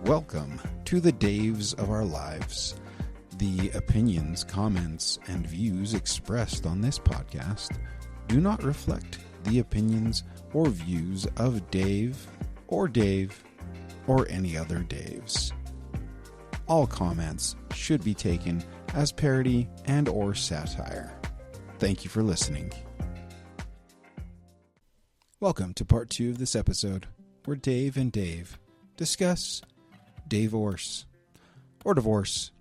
Welcome to the Daves of our lives. The opinions, comments, and views expressed on this podcast do not reflect the opinions or views of Dave or any other Daves. All comments should be taken as parody and or satire. Thank you for listening. Welcome to part 2 of this episode, where Dave and Dave discuss Dave-orce, or divorce.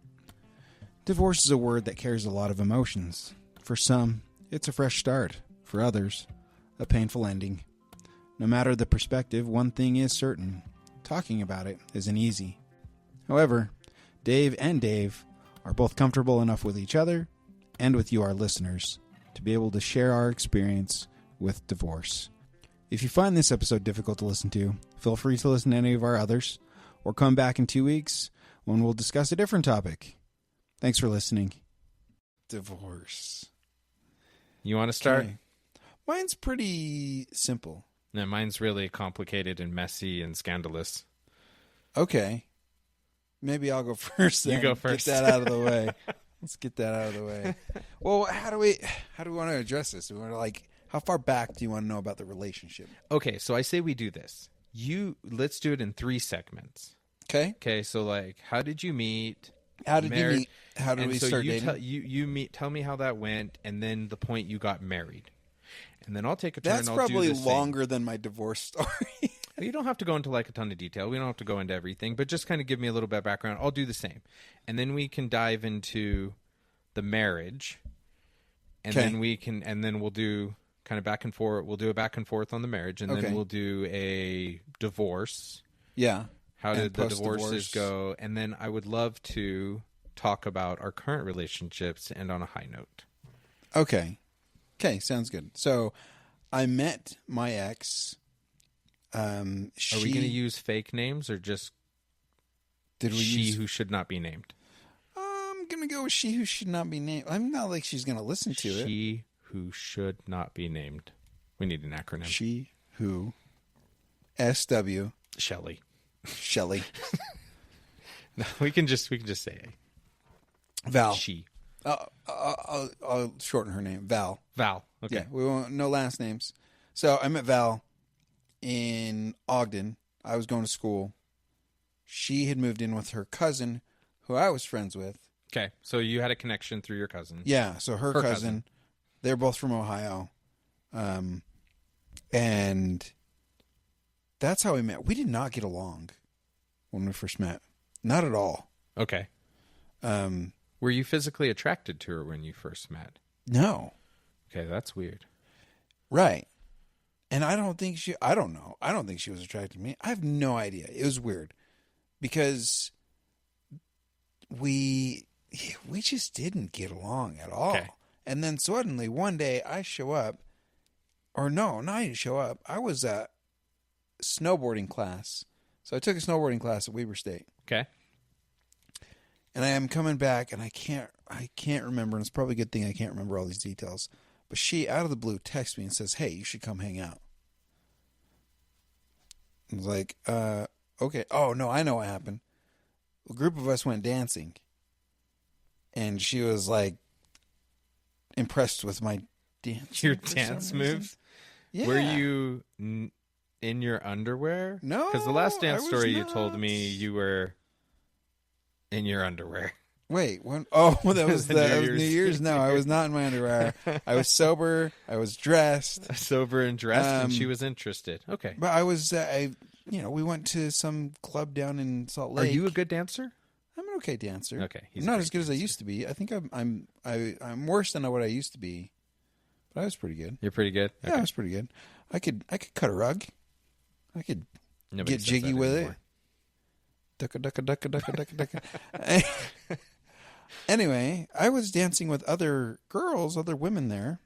Divorce is a word that carries a lot of emotions. For some, it's a fresh start. For others, a painful ending. No matter the perspective, one thing is certain. Talking about it isn't easy. However, Dave and Dave are both comfortable enough with each other and with you, our listeners, to be able to share our experience with divorce. If you find this episode difficult to listen to, feel free to listen to any of our others, or come back in 2 weeks when we'll discuss a different topic. Thanks for listening. Divorce. You want to start? Okay. Mine's pretty simple. No, mine's really complicated and messy and scandalous. Okay. Maybe I'll go first then. You go first. Get that out of the way. Let's get that out of the way. Well, how do we want to address this? Do we want to, how far back do you want to know about the relationship? Okay, so I say we do this. Let's do it in 3 segments. Okay, so how did you meet? How did you meet? How did we start dating? Tell me how that went, and then the point you got married. And then I'll take a turn. That's probably longer than my divorce story. You don't have to go into a ton of detail. We don't have to go into everything, but just kind of give me a little bit of background. I'll do the same. And then we can dive into the marriage. And then we'll do kind of back and forth. We'll do a back and forth on the marriage, and then we'll do a divorce. Yeah. How did the divorces go? And then I would love to talk about our current relationships and on a high note. Okay, sounds good. So I met my ex. Are we going to use fake names or just who should not be named? I'm going to go with she who should not be named. I'm not like she's going to listen to it. She who should not be named. We need an acronym. She who. SW. Shelley. No, we can just say Val. She. I'll shorten her name. Val. Okay. Yeah, we won't. No last names. So I met Val in Ogden. I was going to school. She had moved in with her cousin, who I was friends with. Okay, so you had a connection through your cousin. Yeah, so her cousin. They're both from Ohio. And that's how we met. We did not get along when we first met. Not at all. Okay. Were you physically attracted to her when you first met? No. Okay, that's weird. Right. And I don't think she was attracted to me. I have no idea. It was weird because we just didn't get along at all. Okay. And then suddenly one day I show up, or no, I didn't show up. I was at snowboarding class. So I took a snowboarding class at Weber State. Okay. And I am coming back, and I can't remember, and it's probably a good thing I can't remember all these details. But she, out of the blue, texts me and says, "Hey, you should come hang out." I was like, okay. Oh, no, I know what happened. A group of us went dancing. And she was, impressed with my dance. Your dance moves? Yeah. Were you in your underwear? No. Because the last dance story you told me, you were in your underwear. Wait, when? Oh, that was New Year's. No, I was not in my underwear. I was sober. I was dressed. Sober and dressed, and she was interested. Okay. But I was, we went to some club down in Salt Lake. Are you a good dancer? I'm an okay dancer. Okay. I'm not as good as I used to be. I think I'm worse than what I used to be. But I was pretty good. You're pretty good? Okay. Yeah, I was pretty good. I could cut a rug. I could get jiggy with it. Ducka, ducka, ducka, ducka, ducka, ducka. Anyway, I was dancing with other women there.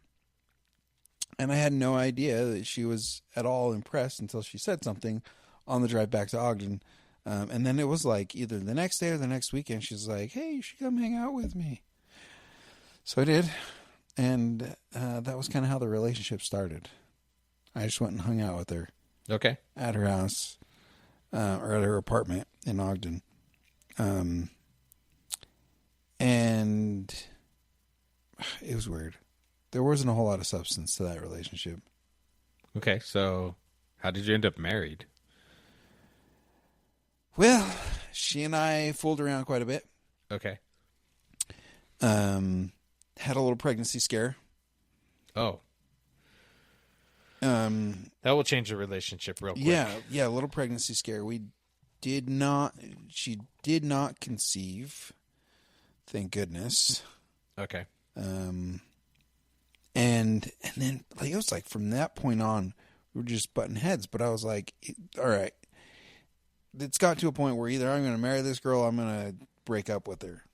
And I had no idea that she was at all impressed until she said something on the drive back to Ogden. And then it was either the next day or the next weekend. She's like, "Hey, you should come hang out with me." So I did. And that was kind of how the relationship started. I just went and hung out with her. Okay. At her house. or at her apartment in Ogden. And it was weird. There wasn't a whole lot of substance to that relationship. Okay, so how did you end up married? Well, she and I fooled around quite a bit. Okay. Had a little pregnancy scare. Oh. That will change the relationship real quick. Yeah, a little pregnancy scare. She did not conceive. Thank goodness. Okay. And then like it was like from that point on, we were just butting heads. But I was like, all right, it's got to a point where either I'm going to marry this girl, or I'm going to break up with her.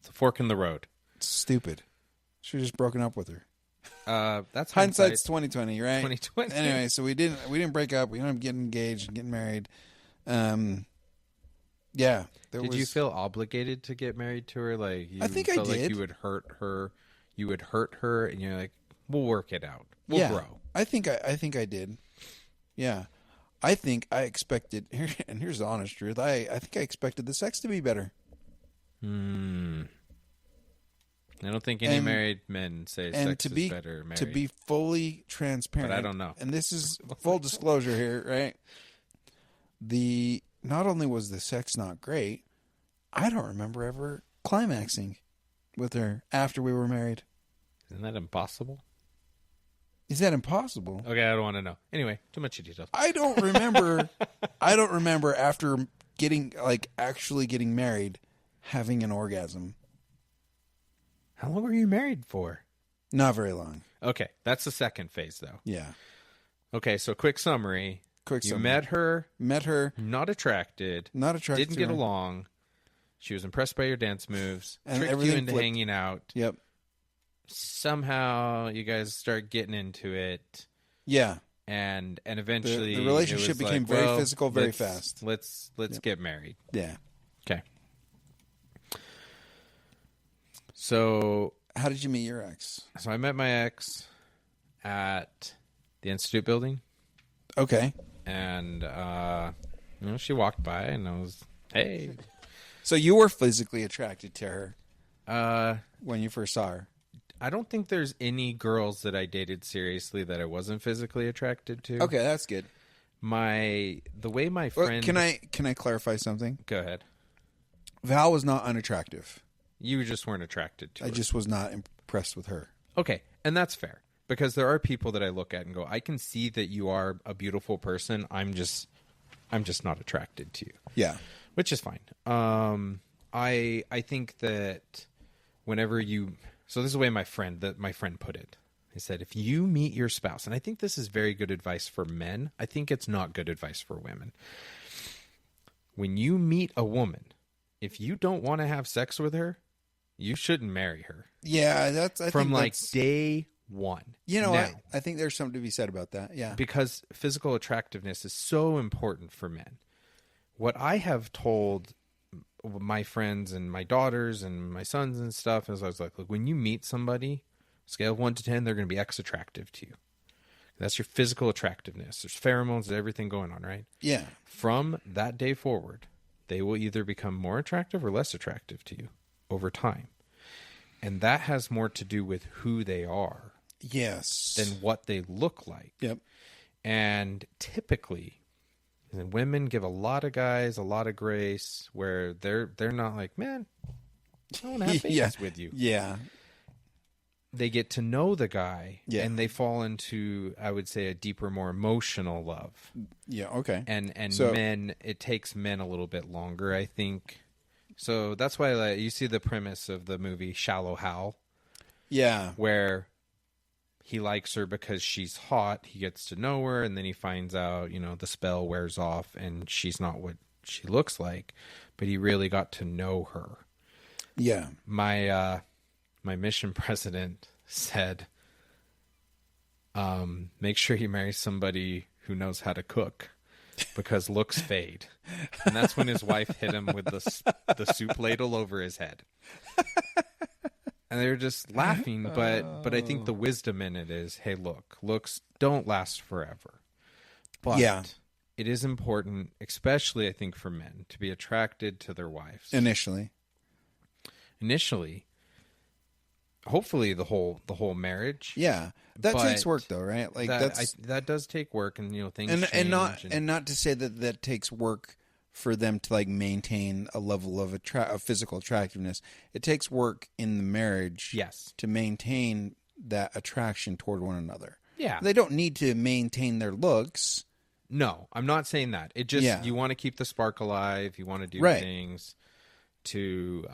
It's a fork in the road. It's stupid. Should have just broken up with her. That's hindsight's 2020, right? 2020. Anyway, so we didn't break up. We ended up getting engaged and getting married. Yeah. Did you feel obligated to get married to her? Like I think I did. Like you would hurt her. You would hurt her, and you're like, we'll work it out. We'll grow. I think I did. Yeah. I think I expected and here's the honest truth. I think I expected the sex to be better. I don't think any married men say sex is better married. To be fully transparent. But I don't know. And this is full disclosure here, right? Not only was the sex not great, I don't remember ever climaxing with her after we were married. Isn't that impossible? Is that impossible? Okay, I don't want to know. Anyway, too much details. I don't remember. I don't remember after actually getting married, having an orgasm. How long were you married for? Not very long. Okay, that's the second phase, though. Yeah. Okay, so quick summary. You met her. Not attracted. Didn't get along. She was impressed by your dance moves. And tricked you into hanging out. Yep. Somehow you guys start getting into it. Yeah. And eventually the relationship became very physical very fast. Let's get married. Yeah. Okay. So how did you meet your ex? So I met my ex at the Institute building. Okay. And she walked by and I was, hey. So you were physically attracted to her when you first saw her? I don't think there's any girls that I dated seriously that I wasn't physically attracted to. Okay, that's good. The way my friend... Can I clarify something? Go ahead. Val was not unattractive. You just weren't attracted to her. I just was not impressed with her. Okay, and that's fair. Because there are people that I look at and go, I can see that you are a beautiful person. I'm just not attracted to you. Yeah. Which is fine. I think that whenever you... So this is the way my friend put it. He said, if you meet your spouse, and I think this is very good advice for men. I think it's not good advice for women. When you meet a woman, if you don't want to have sex with her, you shouldn't marry her. Yeah, from day one. You know, I think there's something to be said about that. Yeah. Because physical attractiveness is so important for men. What I have told my friends and my daughters and my sons and stuff is I was like, look, when you meet somebody, scale of 1 to 10, they're going to be X attractive to you. That's your physical attractiveness. There's pheromones and everything going on, right? Yeah. From that day forward, they will either become more attractive or less attractive to you over time. And that has more to do with who they are. Yes. Than what they look like. Yep. And typically, women give a lot of guys a lot of grace where they're not like, man, I want to have babies with you. Yeah. They get to know the guy and they fall into, I would say, a deeper, more emotional love. Yeah, okay. And so, men, it takes men a little bit longer, I think. So that's why you see the premise of the movie Shallow Hal. Yeah. Where he likes her because she's hot. He gets to know her, and then he finds out, the spell wears off, and she's not what she looks like. But he really got to know her. Yeah. My mission president said, make sure you marry somebody who knows how to cook, because looks fade. And that's when his wife hit him with the soup ladle over his head. And they were just laughing, but I think the wisdom in it is, hey, look, looks don't last forever. But it is important, especially I think for men, to be attracted to their wives. Initially. Hopefully the whole marriage. Yeah. That takes work though, right? Like that does take work, and things change. And not to say that takes work for them to like maintain a level of physical attractiveness. It takes work in the marriage, yes, to maintain that attraction toward one another. Yeah, they don't need to maintain their looks. No, I'm not saying that. It just you want to keep the spark alive. You want to do things to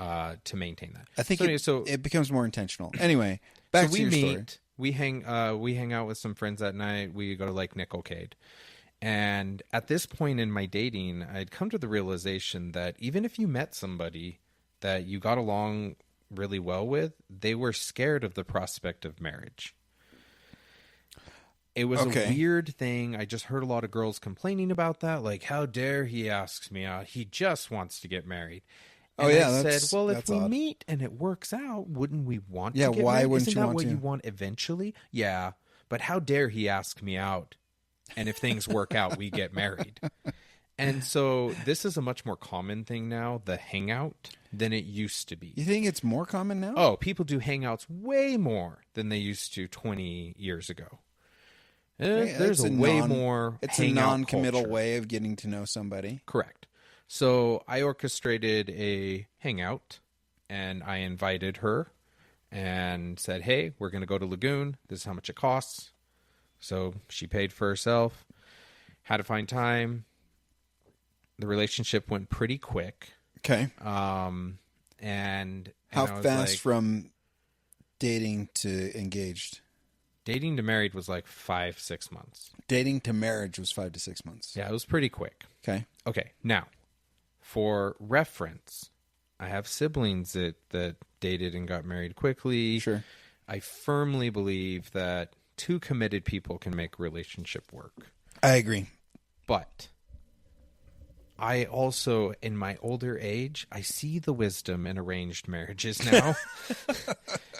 maintain that. I think it becomes more intentional. Anyway, back to your story. We hang out with some friends that night. We go to Lake Nickelcade. And at this point in my dating, I'd come to the realization that even if you met somebody that you got along really well with, they were scared of the prospect of marriage. It was a weird thing. I just heard a lot of girls complaining about that. Like, how dare he asks me out? He just wants to get married. And I said, well, if we meet and it works out, wouldn't we want to get married? Yeah, why wouldn't you want to? Isn't that what you want eventually? Yeah, but how dare he ask me out? And if things work out, we get married. And so this is a much more common thing now, the hangout, than it used to be. You think it's more common now? Oh, people do hangouts way more than they used to 20 years ago. There's a way more. It's a non-committal way of getting to know somebody. Correct. So I orchestrated a hangout, and I invited her and said, hey, we're going to go to Lagoon. This is how much it costs. So she paid for herself, had to find time. The relationship went pretty quick. Okay. And how fast from dating to engaged? Dating to married was like 5-6 months. Dating to marriage was 5 to 6 months. Yeah, it was pretty quick. Okay. Now, for reference, I have siblings that dated and got married quickly. Sure. I firmly believe that 2 committed people can make a relationship work. I agree. But I also, in my older age, I see the wisdom in arranged marriages now.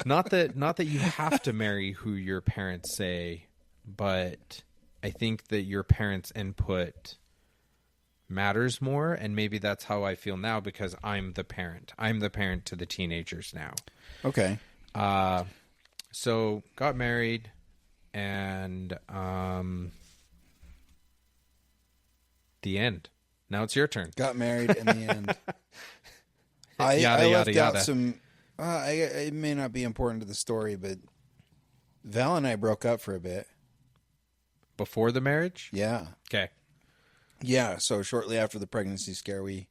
Not that you have to marry who your parents say, but I think that your parents' input matters more, and maybe that's how I feel now because I'm the parent. I'm the parent to the teenagers now. Okay. So got married. And the end. Now it's your turn. Got married in the end. I left out some. It may not be important to the story, but Val and I broke up for a bit. Before the marriage? Yeah. Okay. Yeah. So shortly after the pregnancy scare, we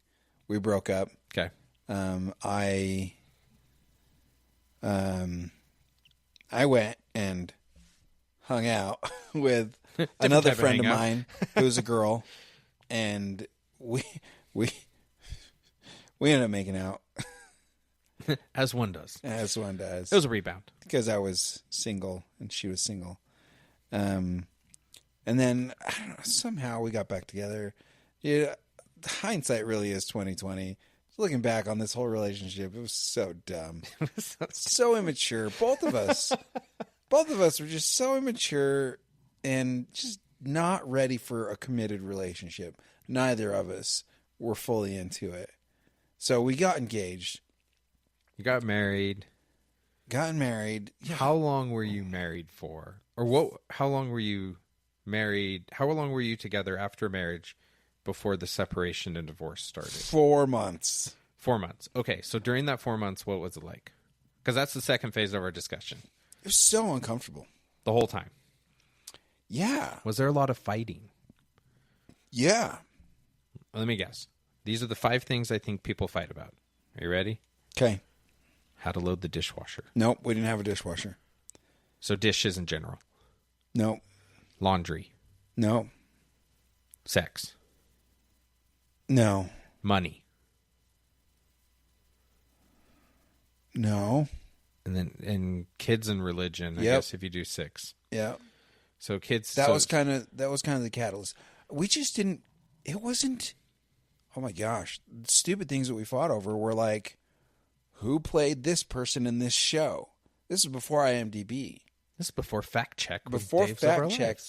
broke up. Okay. I went and hung out with another friend of mine who's a girl, and we ended up making out. As one does. As one does. It was a rebound. Because I was single and she was single. And then, I don't know, somehow we got back together. Yeah, hindsight really is 2020. Looking back on this whole relationship, it was so dumb. So immature. Both of us were just so immature and just not ready for a committed relationship. Neither of us were fully into it. So we got engaged. You got married. Gotten married. Yeah. How long were you married for? Or what? How long were you married? How long were you together after marriage before the separation and divorce started? 4 months. 4 months. Okay, so during that 4 months, what was it like? Because that's the second phase of our discussion. It was so uncomfortable. The whole time? Yeah. Was there a lot of fighting? Yeah. Let me guess. These are the 5 things I think people fight about. Are you ready? Okay. How to load the dishwasher. Nope, we didn't have a dishwasher. So dishes in general. Nope. Laundry. No. Sex. No. Money. No. And kids and religion, I guess if you do 6. Yeah. So kids. That was kind of the catalyst. We just didn't. It wasn't. Oh my gosh! Stupid things that we fought over were like, who played this person in this show? This is before IMDb. This is before fact check. Before fact check,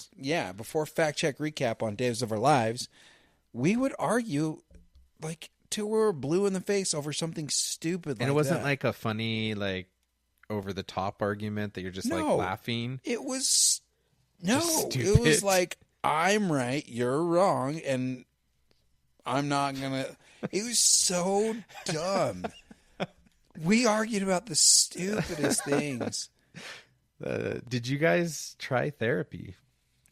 before fact check recap on Daves of Our Lives, we would argue like till we were blue in the face over something stupid. And it wasn't like a funny, like over the top argument that you're just like laughing. It was it was like, I'm right, you're wrong, and I'm not gonna. It was so dumb. We argued about the stupidest things. Did you guys try therapy?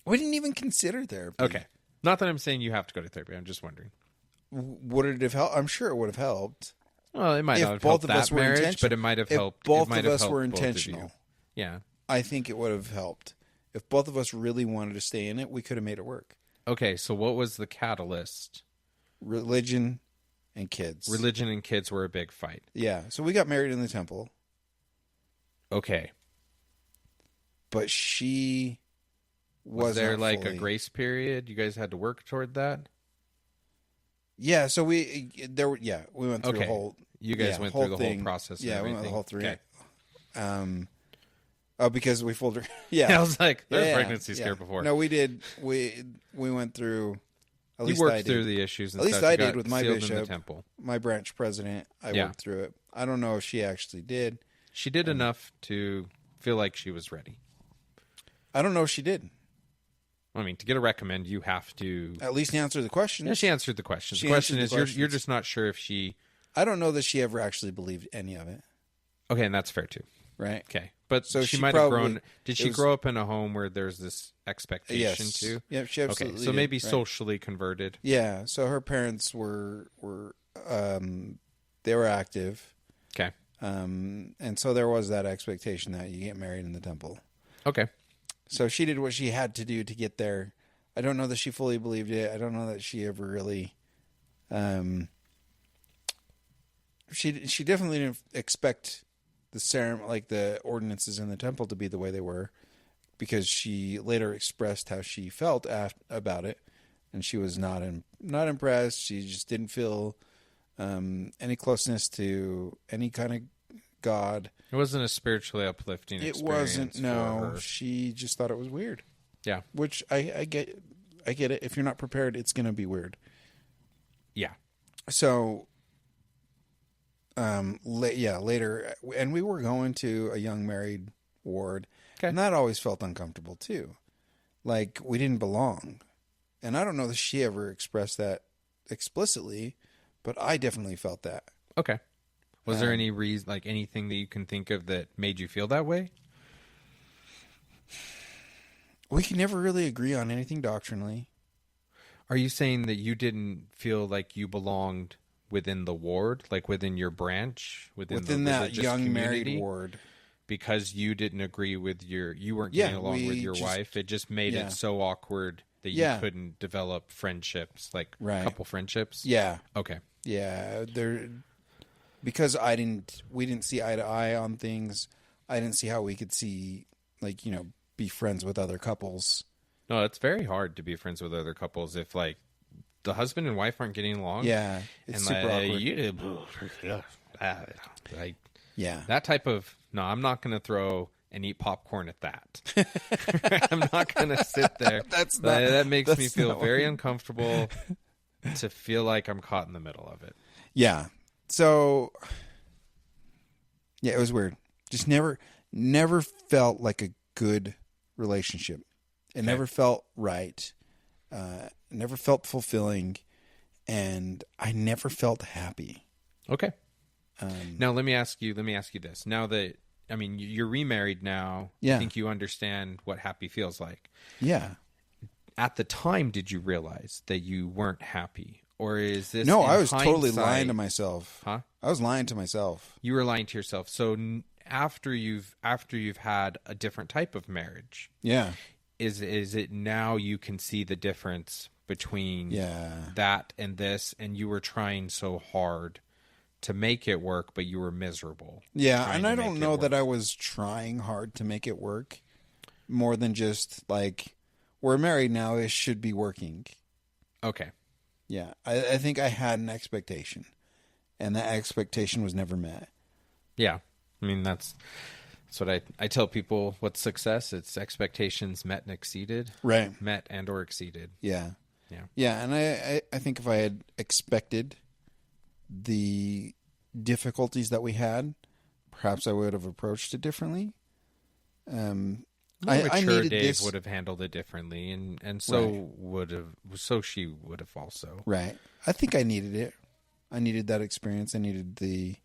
We didn't even consider therapy. Okay. Not that I'm saying you have to go to therapy. I'm just wondering. Would it have helped? I'm sure it would have helped. Well, it might not have helped that marriage, but it might have helped. Both of us were intentional. Yeah. I think it would have helped. If both of us really wanted to stay in it, we could have made it work. Okay, so what was the catalyst? Religion and kids. Religion and kids were a big fight. Yeah, so we got married in the temple. Okay. But she was there like a grace period? You guys had to work toward that? Yeah, so we went through the whole. You guys went through the whole process. Yeah, we went the whole three. Okay. Because we fooled her. Yeah, I was like, there's pregnancy scare before. No, we did. We went through. At least you worked through the issues. And at least I did with my bishop, temple. My branch president. I worked through it. I don't know if she actually did. She did enough to feel like she was ready. I don't know if she did. I mean, to get a recommend, you have to at least answer the question. Yeah, she answered the question. The question is, you're just not sure if she. I don't know that she ever actually believed any of it. Okay, and that's fair too. Right. Okay, but so she might have grown. Did she grow up in a home where there's this expectation too? Yeah, she absolutely. Okay, so maybe socially converted. Yeah. So her parents were they were active. Okay. And so there was that expectation that you get married in the temple. Okay. So she did what she had to do to get there. I don't know that she fully believed it. I don't know that she ever really. She definitely didn't expect the ceremony, like the ordinances in the temple, to be the way they were, because she later expressed how she felt about it, and she was not impressed. She just didn't feel any closeness to any kind of God. It wasn't a spiritually uplifting experience. It wasn't. No, she just thought it was weird. Yeah, which I get. I get it. If you're not prepared, it's going to be weird. Yeah. So, later, and we were going to a young married ward, and that always felt uncomfortable too. Like we didn't belong, and I don't know that she ever expressed that explicitly, but I definitely felt that. Okay. Was there any reason, like anything that you can think of that made you feel that way? We can never really agree on anything doctrinally. Are you saying that you didn't feel like you belonged within the ward, like within your branch, within that young married ward, because you didn't agree with you weren't getting along with your wife? It just made it so awkward that you couldn't develop friendships, like couple friendships. Yeah. Okay. Yeah. Because we didn't see eye to eye on things. I didn't see how we could be friends with other couples. No, it's very hard to be friends with other couples if like the husband and wife aren't getting along. Yeah, it's super awkward. Yeah, that type of I'm not going to throw and eat popcorn at that. I'm not going to sit there. That makes me feel very uncomfortable to feel like I'm caught in the middle of it. Yeah. So, it was weird. Just never felt like a good relationship. It never felt right. Never felt fulfilling, and I never felt happy. Okay. Now let me ask you this. Now that you're remarried now, I think you understand what happy feels like. Yeah. At the time, did you realize that you weren't happy? Or is this No, I was totally lying to myself. Huh? I was lying to myself. You were lying to yourself. So after you've had a different type of marriage, is it now you can see the difference between that and this, and you were trying so hard to make it work, but you were miserable. Yeah, and I don't know that I was trying hard to make it work, more than just like, we're married now, it should be working. Okay. Yeah, I think I had an expectation, and that expectation was never met. Yeah, I mean, that's That's what I tell people. What's success? It's expectations met and exceeded. Right. Met and or exceeded. Yeah. Yeah. Yeah, and I think if I had expected the difficulties that we had, perhaps I would have approached it differently. More mature needed Dave this. would have handled it differently, and so she would have also. Right. I think I needed it. I needed that experience. I needed the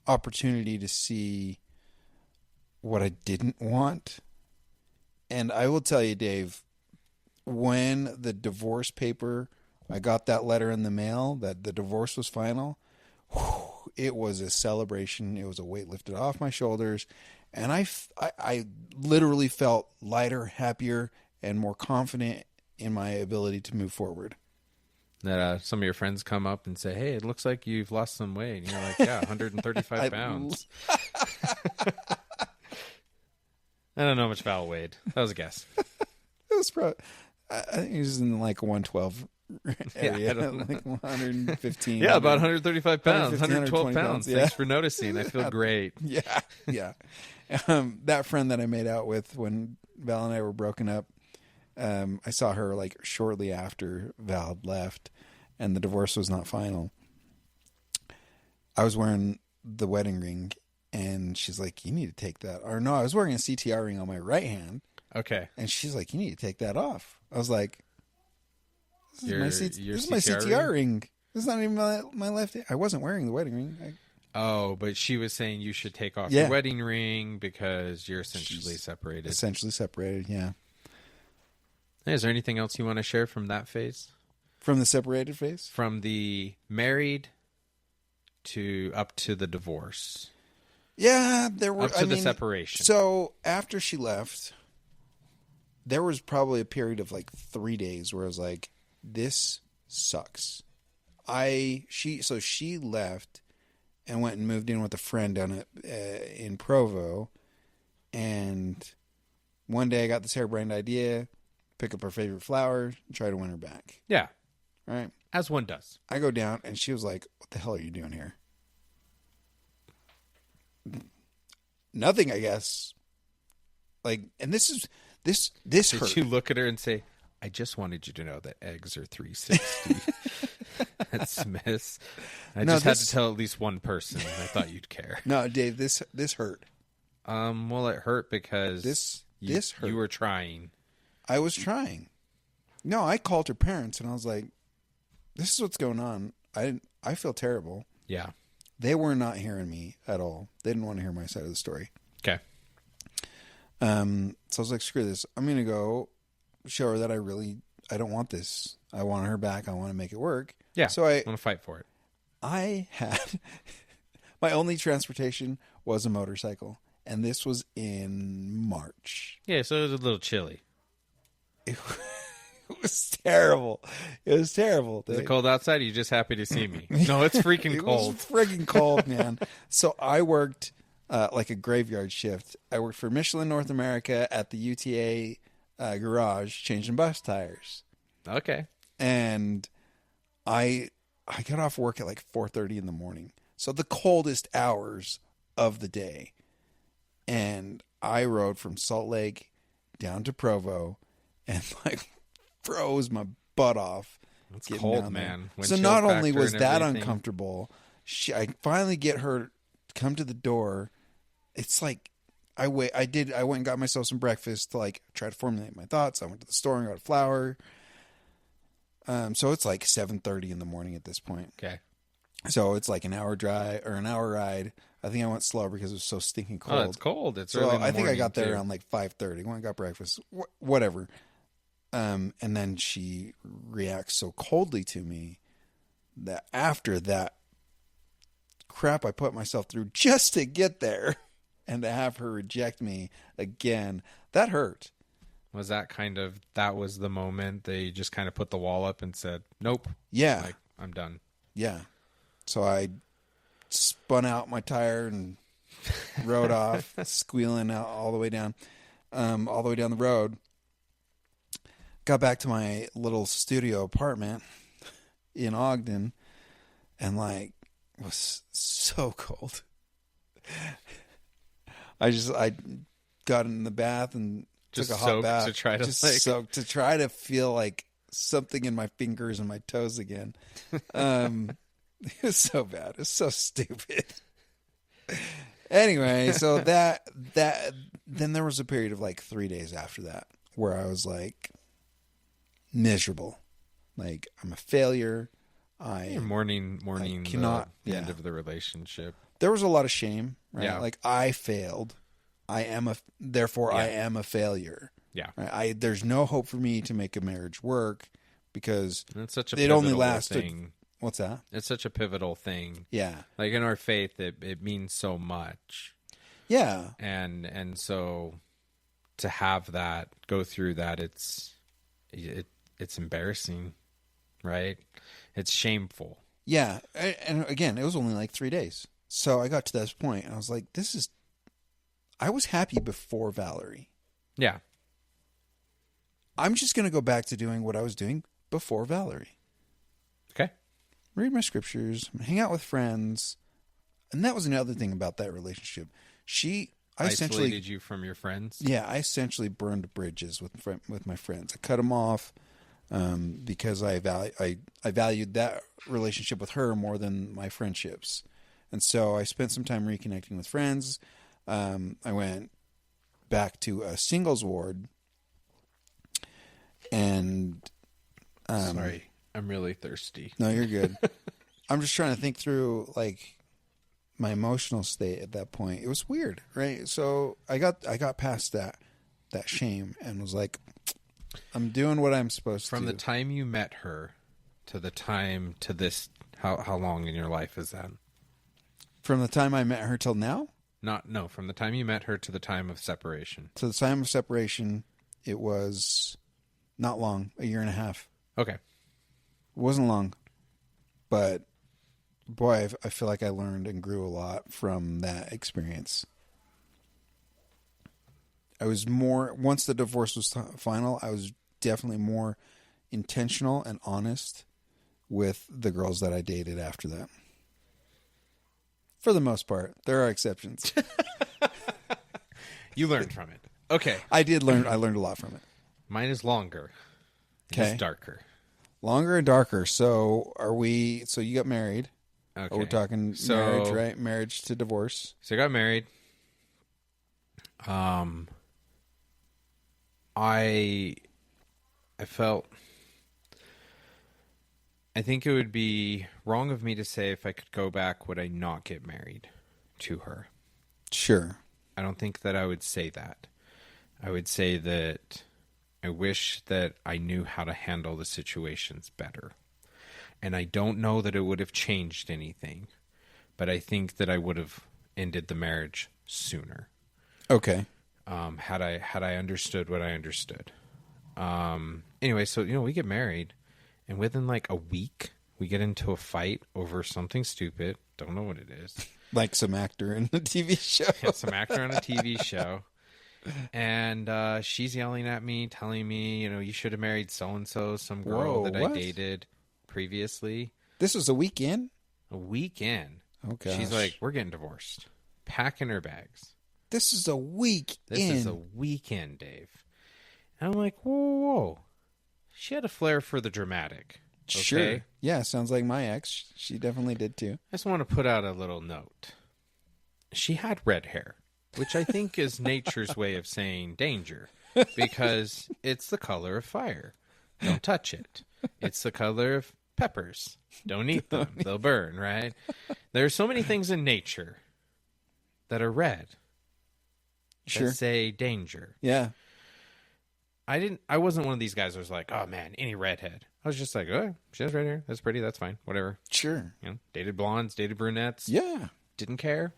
opportunity to see what I didn't want. And I will tell you, Dave, when the divorce paper, I got that letter in the mail that the divorce was final, it was a celebration. It was a weight lifted off my shoulders. And I literally felt lighter, happier, and more confident in my ability to move forward. That some of your friends come up and say, "Hey, it looks like you've lost some weight." And you're like, "Yeah, 135 pounds." I don't know how much Val weighed. That was a guess. It was probably, I think he was in like 112 area, Yeah, I don't know. like 115. Yeah, about 135 pounds, 112 pounds. Yeah. Thanks for noticing. I feel great. Yeah. That friend that I made out with when Val and I were broken up, I saw her like shortly after Val had left and the divorce was not final. I was wearing the wedding ring and she's like, "You need to take that." Or no, I was wearing a CTR ring on my right hand. Okay. And she's like, "You need to take that off." I was like, This is my CTR CTR ring. This is not even my left hand. I wasn't wearing the wedding ring. Oh, but she was saying you should take off Yeah. your wedding ring because you're essentially separated. Essentially separated, yeah. Hey, is there anything else you want to share from that phase? From the separated phase? From the married to up to the divorce. Yeah, there were. Up to the separation. So after she left, there was probably a period of like 3 days where I was like, "This sucks." She left and went and moved in with a friend down in Provo, and one day I got this harebrained idea: pick up her favorite flower, and try to win her back. Yeah. Right. As one does. I go down, and she was like, "What the hell are you doing here?" Nothing, I guess. Like, and this Did hurt. you look at her and say, "I just wanted you to know that eggs are 360 at Smith's. I just had to tell at least one person. I thought you'd care." No, Dave, this hurt. Well, it hurt because This hurt. You were trying. I was trying. No, I called her parents, and I was like, "This is what's going on. I feel terrible." Yeah. They were not hearing me at all. They didn't want to hear my side of the story. Okay. So I was like, "Screw this. I'm going to go show her that I don't want this. I want her back. I want to make it work." Yeah. So I want to fight for it. I had my only transportation was a motorcycle, and this was in March. Yeah, so it was a little chilly. It was terrible. It was terrible. Is it cold outside? Or are you just happy to see me? No, it's freaking cold. It was freaking cold, man. So I worked like a graveyard shift. I worked for Michelin North America at the UTA garage, changing bus tires. Okay. And I got off work at like 4:30 in the morning. So the coldest hours of the day. And I rode from Salt Lake down to Provo and like froze my butt off. It's cold, man. So not only was that uncomfortable, I finally get her to come to the door. It's like I went and got myself some breakfast to like try to formulate my thoughts. I went to the store and got a flower. So it's like 7:30 in the morning at this point. Okay. So it's like an hour drive or an hour ride. I think I went slower because it was so stinking cold. Oh, it's cold. It's so early in the I think I got there too. around like 5:30. Went and got breakfast. Whatever. And then she reacts so coldly to me that after that crap I put myself through just to get there and to have her reject me again, that hurt. Was that was the moment they just kind of put the wall up and said, "Nope." Yeah. Like, I'm done. Yeah. So I spun out my tire and rode off, squealing out all the way down the road. Got back to my little studio apartment in Ogden and like it was so cold. I got in the bath and Just took a hot soaked bath. to try to, just like... soaked to try to feel like something in my fingers and my toes again. It was so bad. It's so stupid. Anyway, so that then there was a period of like 3 days after that where I was like miserable. Like, I'm a failure. Mourning cannot, the end of the relationship. There was a lot of shame, right? Yeah. Like, I failed. Therefore I am a failure. Yeah. Right? There's no hope for me to make a marriage work because it's such a it pivotal only lasted. thing. What's that? It's such a pivotal thing. Yeah. Like, in our faith, it means so much. Yeah. And so to have that, go through that, it's embarrassing, right? It's shameful. Yeah. And again, it was only like 3 days. So I got to this point and I was like, I was happy before Valerie. Yeah. I'm just going to go back to doing what I was doing before Valerie. Okay. Read my scriptures, hang out with friends. And that was another thing about that relationship. I isolated you from your friends? Yeah, I essentially burned bridges with my friends. I cut them off because I valued that relationship with her more than my friendships. And so I spent some time reconnecting with friends. I went back to a singles ward. And sorry, I'm really thirsty. No, you're good. I'm just trying to think through like my emotional state at that point. It was weird, right? So I got past that shame and was like, I'm doing what I'm supposed to. From the time you met her to the time to this, how long in your life is that? From the time I met her till now? From the time you met her to the time of separation. To the time of separation, it was not long, a year and a half. Okay. It wasn't long, but boy, I feel like I learned and grew a lot from that experience. I was more, once the divorce was final, I was definitely more intentional and honest with the girls that I dated after that. For the most part. There are exceptions. You learned from it. Okay. I learned a lot from it. Mine is longer. Okay. It's darker. Longer and darker. So you got married. Okay. We're talking marriage, right? Marriage to divorce. So I got married. I felt, I think it would be wrong of me to say if I could go back, would I not get married to her? Sure. I don't think that I would say that. I would say that I wish that I knew how to handle the situations better. And I don't know that it would have changed anything, but I think that I would have ended the marriage sooner. Okay. Had I understood what I understood. Anyway, so, we get married, and within like a week, we get into a fight over something stupid. Don't know what it is. Like some actor in a TV show. Yeah, some actor on a TV show. And she's yelling at me, telling me, you should have married so-and-so, some girl I dated previously. This was a weekend? A weekend. Oh, gosh. She's like, we're getting divorced. Packing her bags. This is a weekend. This is a weekend, Dave. And I'm like, whoa. She had a flair for the dramatic. Okay? Sure. Yeah, sounds like my ex. She definitely did too. I just want to put out a little note. She had red hair, which I think is nature's way of saying danger, because it's the color of fire. Don't touch it. It's the color of peppers. Don't eat them. They'll burn, right? There are so many things in nature that are red. Sure. That say danger. Yeah. I wasn't one of these guys who was like, oh man, any redhead. I was just like, oh, she has red hair. That's pretty. That's fine. Whatever. Sure. Dated blondes, dated brunettes. Yeah. Didn't care.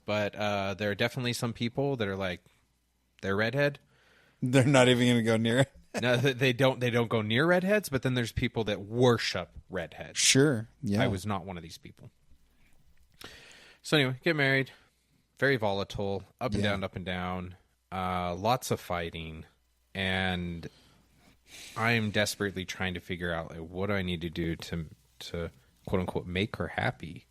But there are definitely some people that are like, they're redhead. They're not even going to go near it. No, they don't go near redheads, but then there's people that worship redheads. Sure. Yeah. I was not one of these people. So anyway, get married. Very volatile. Up and down, up and down. Lots of fighting. And I am desperately trying to figure out what do I need to do to quote unquote make her happy.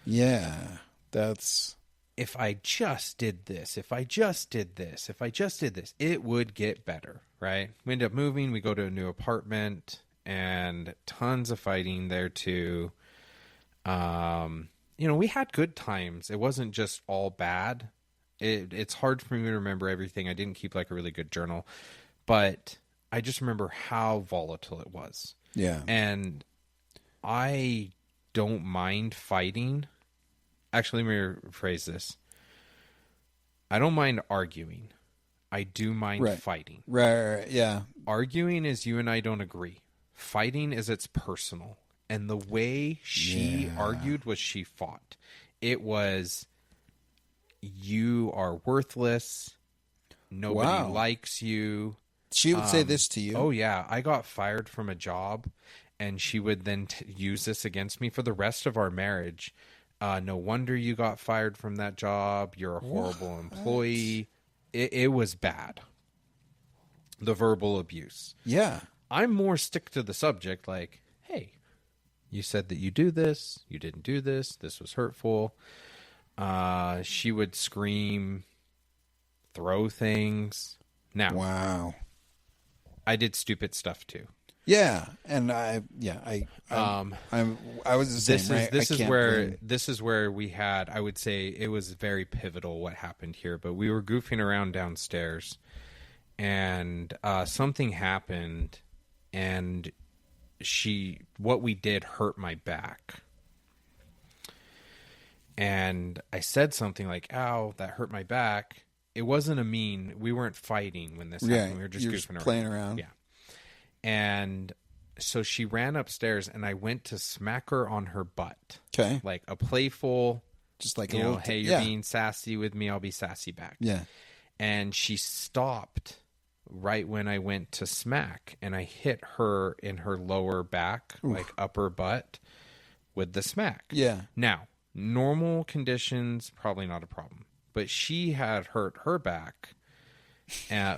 Yeah. That's if I just did this, if I just did this, if I just did this, it would get better, right? We end up moving, we go to a new apartment, and tons of fighting there too. We had good times. It wasn't just all bad. It's hard for me to remember everything. I didn't keep like a really good journal, but I just remember how volatile it was. Yeah. And I don't mind fighting. Actually, let me rephrase this. I don't mind arguing. I do mind fighting. Right. Yeah. Arguing is you and I don't agree. Fighting is it's personal. And the way she argued was she fought. It was, you are worthless. Nobody likes you. She would say this to you? Oh, yeah. I got fired from a job, and she would then use this against me for the rest of our marriage. No wonder you got fired from that job. You're a horrible employee. It was bad. The verbal abuse. Yeah. I'm more stick to the subject, like, hey, you said that you do this. You didn't do this. This was hurtful. She would scream, throw things. Now, wow. I did stupid stuff too. Yeah, and I was the same. This is where we had. I would say it was very pivotal what happened here. But we were goofing around downstairs, and something happened, and what we did hurt my back. And I said something like, "Ow, that hurt my back." It wasn't we weren't fighting when this happened. We were just goofing around. Playing around. Yeah. And so she ran upstairs, and I went to smack her on her butt. Okay. Like a playful, just like hey, you're being sassy with me, I'll be sassy back. Yeah. And she stopped right when I went to smack, and I hit her in her lower back, like upper butt, with the smack. Yeah. Now, normal conditions, probably not a problem. But she had hurt her back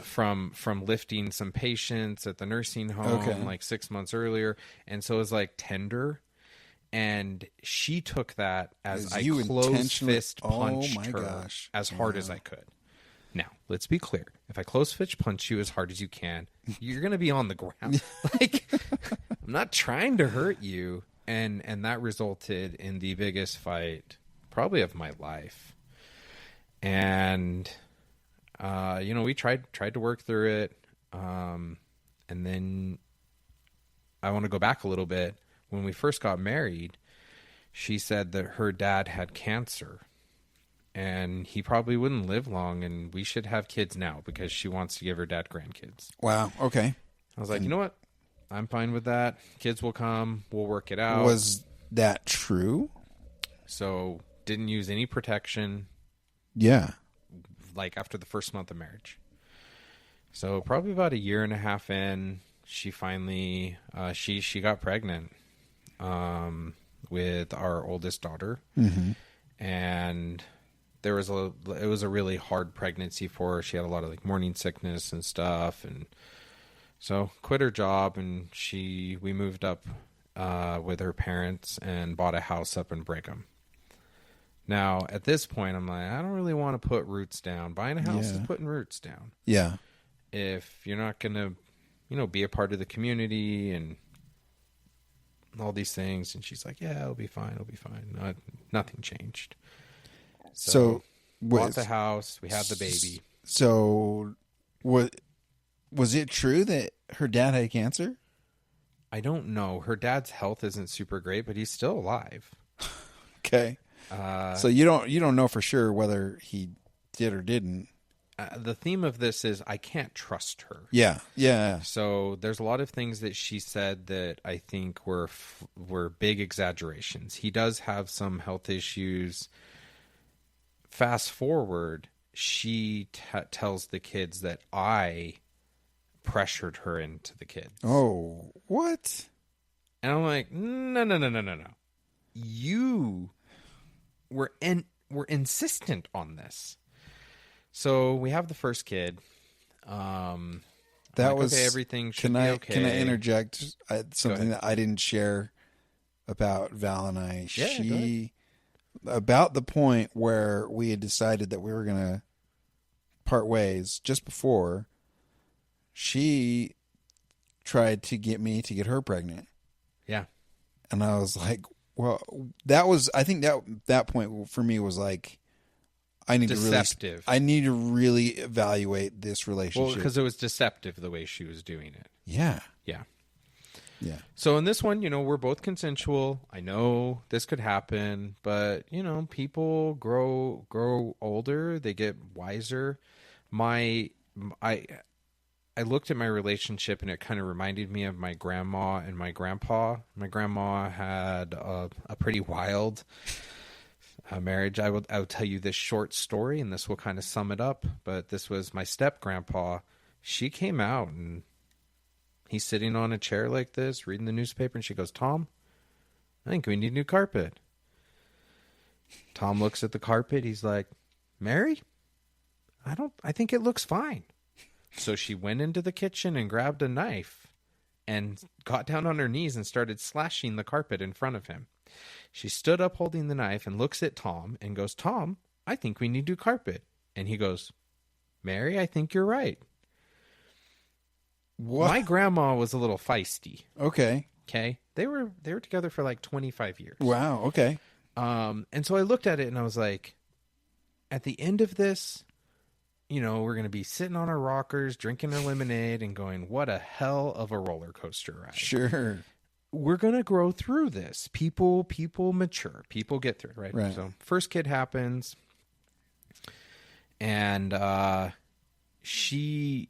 from lifting some patients at the nursing home like 6 months earlier. And so it was like tender. And she took that as I closed fist punched her as hard as I could. Now, let's be clear. If I close fist punch you as hard as you can, you're going to be on the ground. Like, I'm not trying to hurt you. And that resulted in the biggest fight probably of my life. And, we tried to work through it. And then I want to go back a little bit. When we first got married, she said that her dad had cancer and he probably wouldn't live long, and we should have kids now because she wants to give her dad grandkids. Wow. Okay. I was like, you know what? I'm fine with that. Kids will come. We'll work it out. Was that true? So didn't use any protection. Yeah. Like after the first month of marriage. So probably about a year and a half in, she finally, she got pregnant with our oldest daughter. Mm-hmm. And it was a really hard pregnancy for her. She had a lot of like morning sickness and stuff. And so quit her job, and we moved up with her parents and bought a house up in Brigham. Now, at this point, I'm like, I don't really want to put roots down. Buying a house is putting roots down. Yeah. If you're not going to, be a part of the community and all these things. And she's like, yeah, it'll be fine. It'll be fine. Nothing changed. So bought the house. We had the baby. So was it true that her dad had cancer? I don't know. Her dad's health isn't super great, but he's still alive. Okay. So you don't know for sure whether he did or didn't. The theme of this is I can't trust her. Yeah. Yeah. So there's a lot of things that she said that I think were big exaggerations. He does have some health issues. Fast forward, she tells the kids that I pressured her into the kids. Oh, what? And I'm like, no. You were insistent on this. So we have the first kid. Everything should be okay. Can I interject something that I didn't share about Val and I? Yeah, about the point where we had decided that we were going to part ways, just before, she tried to get me to get her pregnant. Yeah. And I was like, well, that was, I think that point for me was like, I need deceptive. I need to really evaluate this relationship. Well, because it was deceptive the way she was doing it. Yeah. Yeah. Yeah. So in this one, we're both consensual. I know this could happen, but people grow older, they get wiser. I looked at my relationship and it kind of reminded me of my grandma and my grandpa. My grandma had a pretty wild marriage. I will tell you this short story, and this will kind of sum it up. But this was my step grandpa. She came out and he's sitting on a chair like this, reading the newspaper, and she goes, "Tom, I think we need new carpet." Tom looks at the carpet. He's like, "Mary, I think it looks fine." So she went into the kitchen and grabbed a knife and got down on her knees and started slashing the carpet in front of him. She stood up holding the knife and looks at Tom and goes, "Tom, I think we need new carpet." And he goes, "Mary, I think you're right." What? My grandma was a little feisty. Okay. Okay. They were together for like 25 years. Wow. Okay. And so I looked at it and I was like, at the end of this, we're going to be sitting on our rockers, drinking our lemonade and going, what a hell of a roller coaster ride. Sure. We're going to grow through this. People mature. People get through it, right? So first kid happens. And she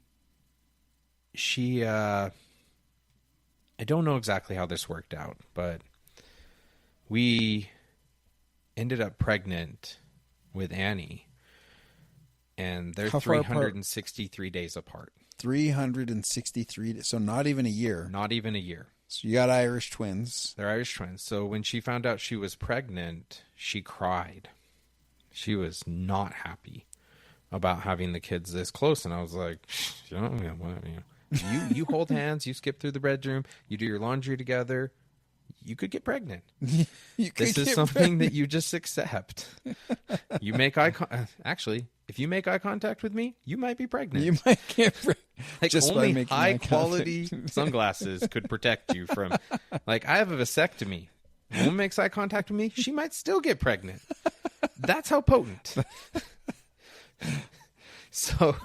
I don't know exactly how this worked out, but we ended up pregnant with Annie. And they're 363 days apart. 363. So not even a year. Not even a year. So you got Irish twins. They're Irish twins. So when she found out she was pregnant, she cried. She was not happy about having the kids this close. And I was like, you hold hands, you skip through the bedroom, you do your laundry together. You could get pregnant. This is something that you just accept. You make actually, if you make eye contact with me, you might be pregnant. You might get pregnant. Like just only high quality sunglasses could protect you from. Like I have a vasectomy. If a woman makes eye contact with me, she might still get pregnant. That's how potent. So,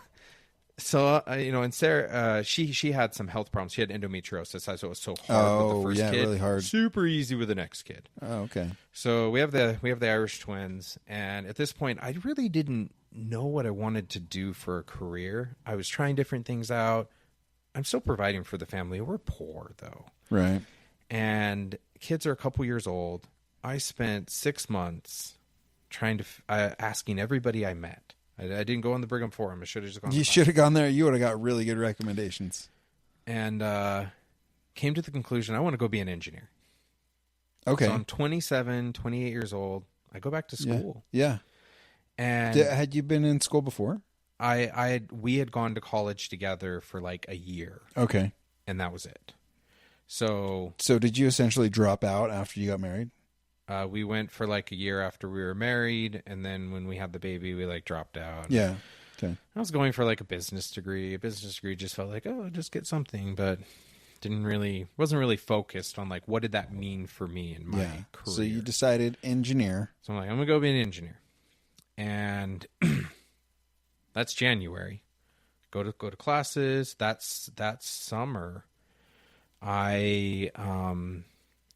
and Sarah, she had some health problems. She had endometriosis. So it was so hard with the first kid. Really hard. Super easy with the next kid. Oh, okay. So we have the Irish twins, and at this point, I really didn't know what I wanted to do for a career. I was trying different things out. I'm still providing for the family. We're poor though, right? And kids are a couple years old. I spent 6 months trying to asking everybody I met. I didn't go on the Brigham Forum. I should have just gone. You should have gone there. You would have got really good recommendations. And came to the conclusion, I want to go be an engineer. Okay. So I'm 27, 28 years old. I go back to school. Yeah. And had you been in school before? We had gone to college together for like a year. Okay. And that was it. So did you essentially drop out after you got married? We went for like a year after we were married, and then when we had the baby, we like dropped out. Yeah. Okay. I was going for like a business degree. A business degree just felt like, just get something, but wasn't really focused on like what did that mean for me in my career. So you decided engineer. So I'm like, I'm gonna go be an engineer, and that's January. Go to classes. That's summer.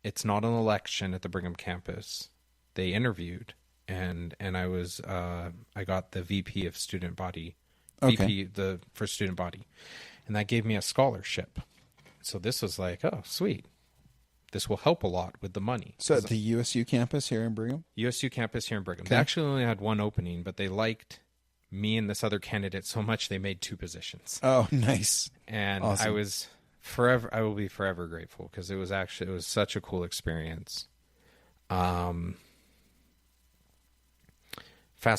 It's not an election at the Brigham campus. They interviewed, and I was I got the VP of student body, for student body, and that gave me a scholarship. So this was like, oh, sweet. This will help a lot with the money. So at the USU campus here in Brigham? USU campus here in Brigham. Okay. They actually only had one opening, but they liked me and this other candidate so much they made 2 positions. Oh, nice. And awesome. I will be forever grateful because it was such a cool experience. Fast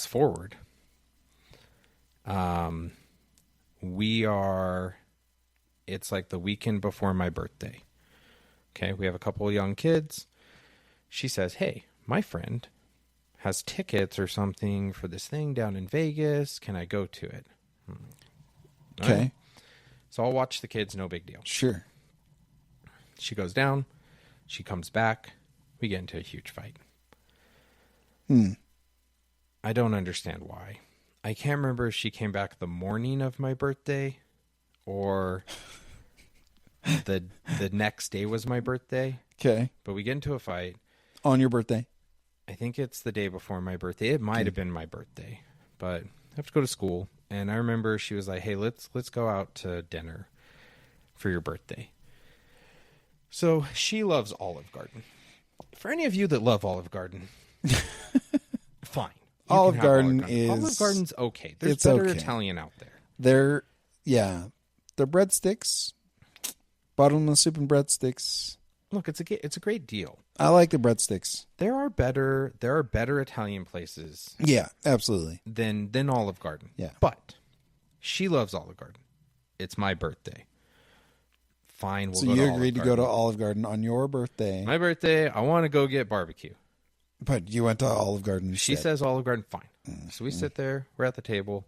forward. It's like the weekend before my birthday. Okay. We have a couple of young kids. She says, "Hey, my friend has tickets or something for this thing down in Vegas. Can I go to it? Okay. Right. So I'll watch the kids. No big deal. Sure. She goes down. She comes back. We get into a huge fight. I don't understand why. I can't remember if she came back the morning of my birthday or the next day was my birthday. Okay. But we get into a fight. On your birthday? I think it's the day before my birthday. It might have been my birthday, but I have to go to school. And I remember she was like, hey, let's go out to dinner for your birthday. So she loves Olive Garden. For any of you that love Olive Garden, fine. Olive Garden is... Olive Garden's okay. There's better okay. Italian out there. They're breadsticks, bottomless soup and breadsticks. Look, it's a great deal. I like the breadsticks. There are better Italian places. Yeah, absolutely. Than Olive Garden. Yeah. But she loves Olive Garden. It's my birthday. Fine, so you agreed to go to Olive Garden on your birthday. My birthday, I want to go get barbecue. But you went to Olive Garden instead. She says Olive Garden, fine. So we sit there, we're at the table,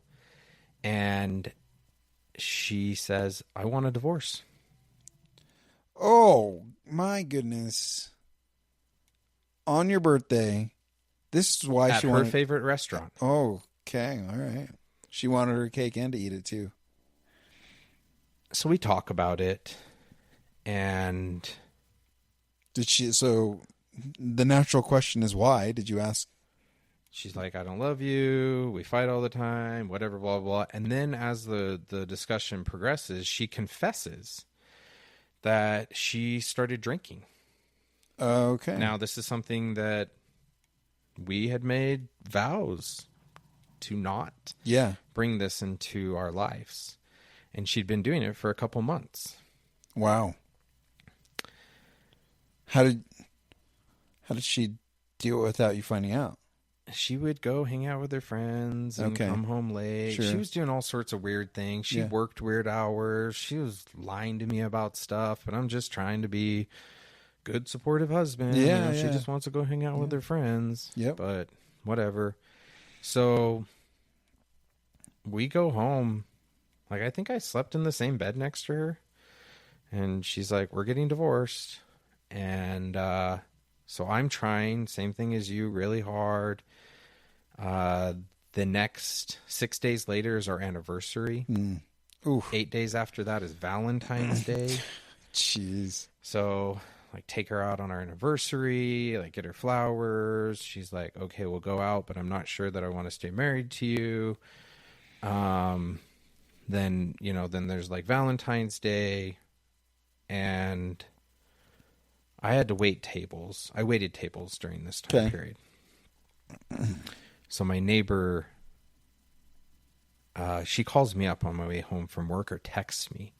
and she says, I want a divorce. Oh, my goodness. On your birthday. This is why she wanted... her favorite restaurant. Oh, okay, all right. She wanted her cake and to eat it, too. So we talk about it, and... So the natural question is why? Did you ask? She's like, I don't love you. We fight all the time, whatever, blah, blah. And then as the discussion progresses, she confesses that she started drinking. Okay. Now, this is something that we had made vows to not bring this into our lives. And she'd been doing it for a couple months. Wow. How did she deal without you finding out? She would go hang out with her friends and come home late. Sure. She was doing all sorts of weird things. She worked weird hours. She was lying to me about stuff, but I'm just trying to be good, supportive husband. Yeah, She just wants to go hang out with her friends. Yep. But whatever. So we go home. Like, I think I slept in the same bed next to her. And she's like, we're getting divorced. And so I'm trying, same thing as you, really hard. The next 6 days later is our anniversary. 8 days after that is Valentine's Day. Jeez. So, like, take her out on our anniversary, like, get her flowers. She's like, okay, we'll go out, but I'm not sure that I want to stay married to you. Then there's, like, Valentine's Day. And I had to wait tables. I waited tables during this time period. So my neighbor, she calls me up on my way home from work or texts me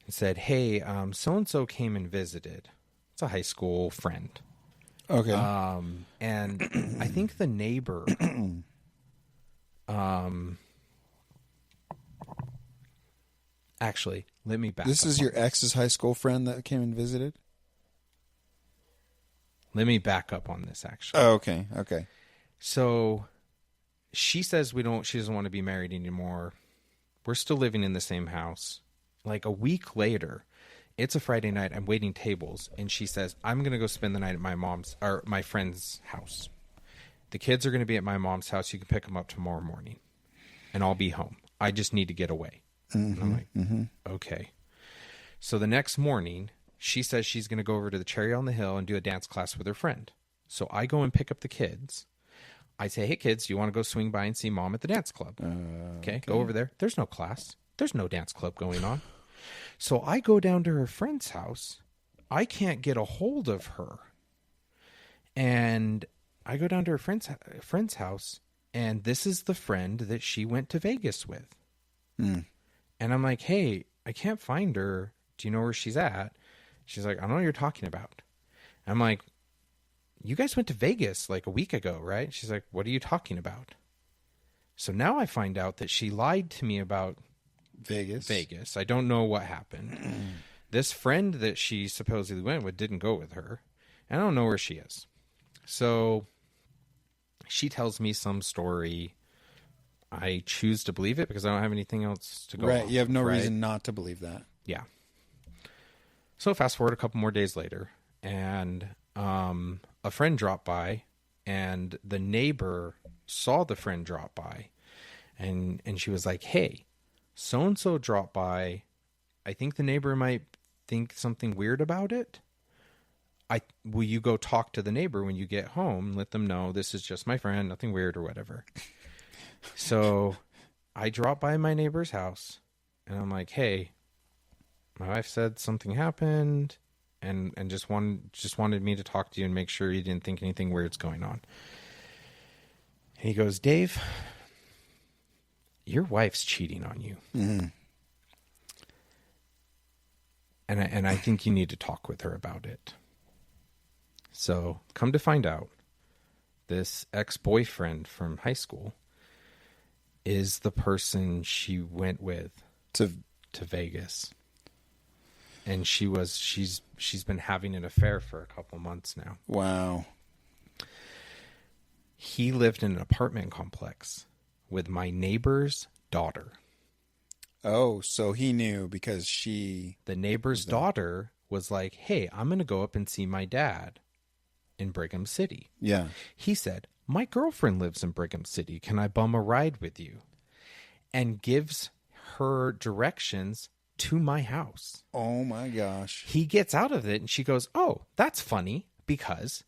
and said, hey, so-and-so came and visited. It's a high school friend. Okay. And I think the neighbor, actually, let me back up. This is your ex's high school friend that came and visited? Let me back up on this, actually. Oh, okay. Okay. So she says she doesn't want to be married anymore. We're still living in the same house. Like a week later, it's a Friday night. I'm waiting tables. And she says, I'm going to go spend the night at my friend's house. The kids are going to be at my mom's house. You can pick them up tomorrow morning and I'll be home. I just need to get away. And I'm like, okay. So the next morning, she says she's going to go over to the Cherry on the Hill and do a dance class with her friend. So I go and pick up the kids. I say, hey, kids, do you want to go swing by and see mom at the dance club? Okay, go over there. There's no class. There's no dance club going on. So I go down to her friend's house. I can't get a hold of her. And I go down to her friend's house, and this is the friend that she went to Vegas with. And I'm like, hey, I can't find her. Do you know where she's at? She's like, I don't know what you're talking about. I'm like, you guys went to Vegas like a week ago, right? She's like, what are you talking about? So now I find out that she lied to me about Vegas. I don't know what happened. This friend that she supposedly went with didn't go with her. And I don't know where she is. So She tells me some story. I choose to believe it because I don't have anything else to go Right. off You have no of, right? reason not to believe that. Yeah. So fast forward a couple more days later, and a friend dropped by, and the neighbor saw the friend drop by, and she was like, "Hey, so-and-so dropped by. I think the neighbor might think something weird about it. Will you go talk to the neighbor when you get home? Let them know this is just my friend, nothing weird or whatever." So I drop by my neighbor's house, and I'm like, "Hey, my wife said something happened, and just wanted me to talk to you and make sure you didn't think anything weird's going on." And he goes, "Dave, your wife's cheating on you, and I think you need to talk with her about it." So come to find out, this ex-boyfriend from high school is the person she went with to Vegas. And she's been having an affair for a couple months now. Wow. He lived in an apartment complex with my neighbor's daughter. Oh, so he knew because the neighbor's daughter was like, "Hey, I'm going to go up and see my dad in Brigham City." Yeah. He said, "My girlfriend lives in Brigham City. Can I bum a ride with you?" And gives her directions to my house. Oh my gosh. He gets out of it and she goes, "Oh, that's funny because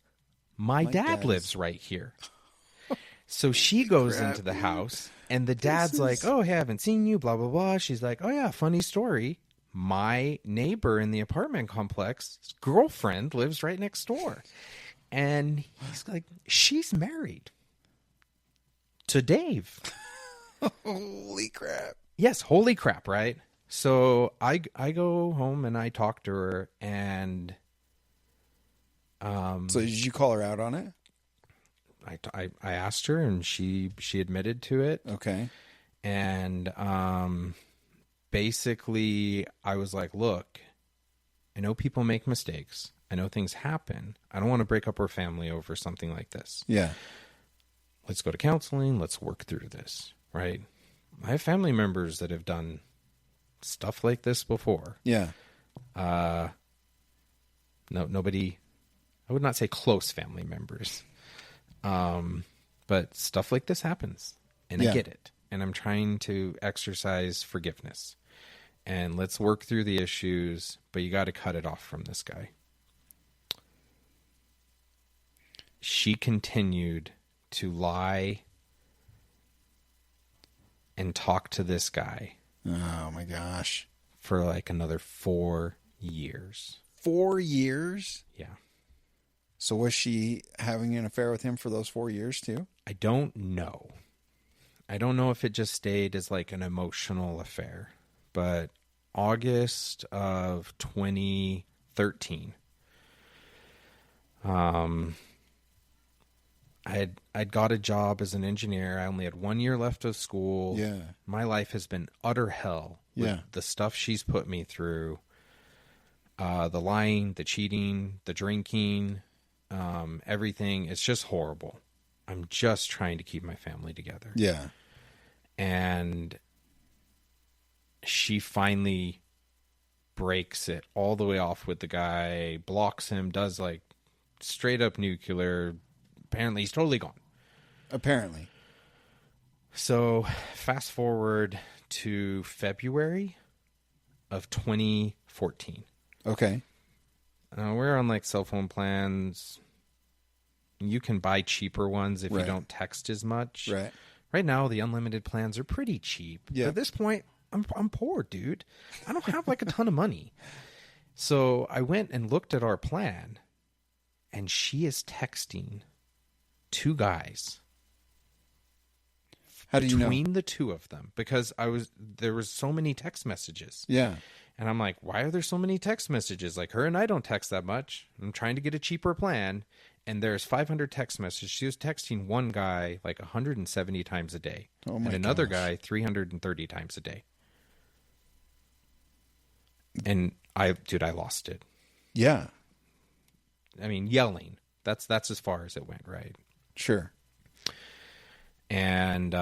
my dad lives right here." So she goes into the house and the dad's like, "Oh, hey, I haven't seen you, blah, blah, blah." She's like, "Oh yeah, funny story. My neighbor in the apartment complex, his girlfriend lives right next door." And he's like, "She's married to Dave." Holy crap. Yes, holy crap, right? So I go home and I talk to her, and so did you call her out on it? I asked her, and she admitted to it. Okay. And basically I was like, "Look, I know people make mistakes. I know things happen. I don't want to break up our family over something like this. Yeah. Let's go to counseling. Let's work through this." Right? I have family members that have done stuff like this before. Yeah. Nobody, I would not say close family members. But stuff like this happens, and I get it. And I'm trying to exercise forgiveness, and let's work through the issues, but you got to cut it off from this guy. She continued to lie and talk to this guy. Oh my gosh. For like another 4 years. 4 years? Yeah. So was she having an affair with him for those 4 years too? I don't know. I don't know if it just stayed as like an emotional affair. But August of 2013, I'd got a job as an engineer. I only had 1 year left of school. Yeah. My life has been utter hell with Yeah. the stuff she's put me through. The lying, the cheating, the drinking, everything. It's just horrible. I'm just trying to keep my family together. Yeah. And she finally breaks it all the way off with the guy, blocks him, does like straight up nuclear. Apparently he's totally gone. Apparently. So fast forward to February of 2014. Okay. We're on like cell phone plans. You can buy cheaper ones if you Right. don't text as much. Right. Right now, the unlimited plans are pretty cheap. Yeah. But at this point, I'm poor, dude. I don't have like a ton of money. So I went and looked at our plan, and she is texting two guys. How do you know? Between the two of them, because there was so many text messages. Yeah. And I'm like, why are there so many text messages? Like, her and I don't text that much. I'm trying to get a cheaper plan. And there's 500 text messages. She was texting one guy like 170 times a day. Oh my and another gosh. guy 330 times a day. And I lost it. Yeah. I mean, yelling. That's as far as it went, right? Sure. And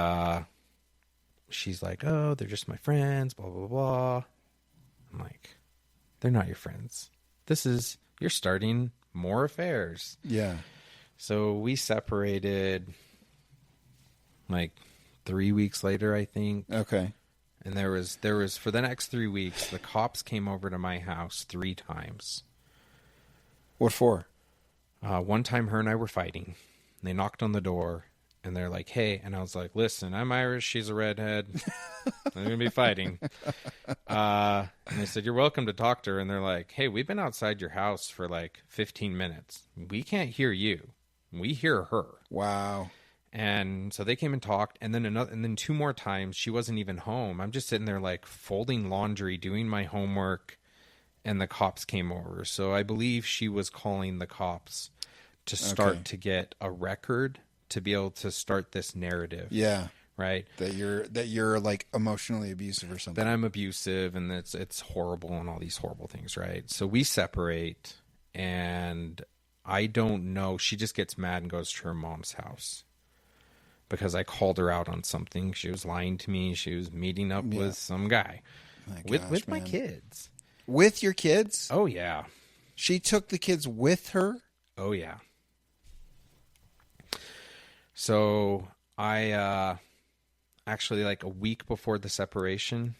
she's like, oh, they're just my friends, blah, blah, blah. I'm like, they're not your friends. You're starting more affairs. Yeah. So we separated like 3 weeks later, I think. Okay. And there was for the next 3 weeks, the cops came over to my house 3 times. What for? One time her and I were fighting. They knocked on the door and they're like, hey, and I was like, listen, I'm Irish. She's a redhead. I'm going to be fighting. And they said, you're welcome to talk to her. And they're like, hey, we've been outside your house for like 15 minutes. We can't hear you. We hear her. Wow. And so they came and talked, and then 2 more times she wasn't even home. I'm just sitting there like folding laundry, doing my homework, and the cops came over. So I believe she was calling the cops to start to get a record to be able to start this narrative. Yeah. Right? That you're like emotionally abusive or something. That I'm abusive and it's horrible and all these horrible things, right? So we separate, and I don't know. She just gets mad and goes to her mom's house. Because I called her out on something. She was lying to me. She was meeting up with some guy. With my kids. With your kids? Oh, yeah. She took the kids with her? Oh, yeah. So I actually, like a week before the separation,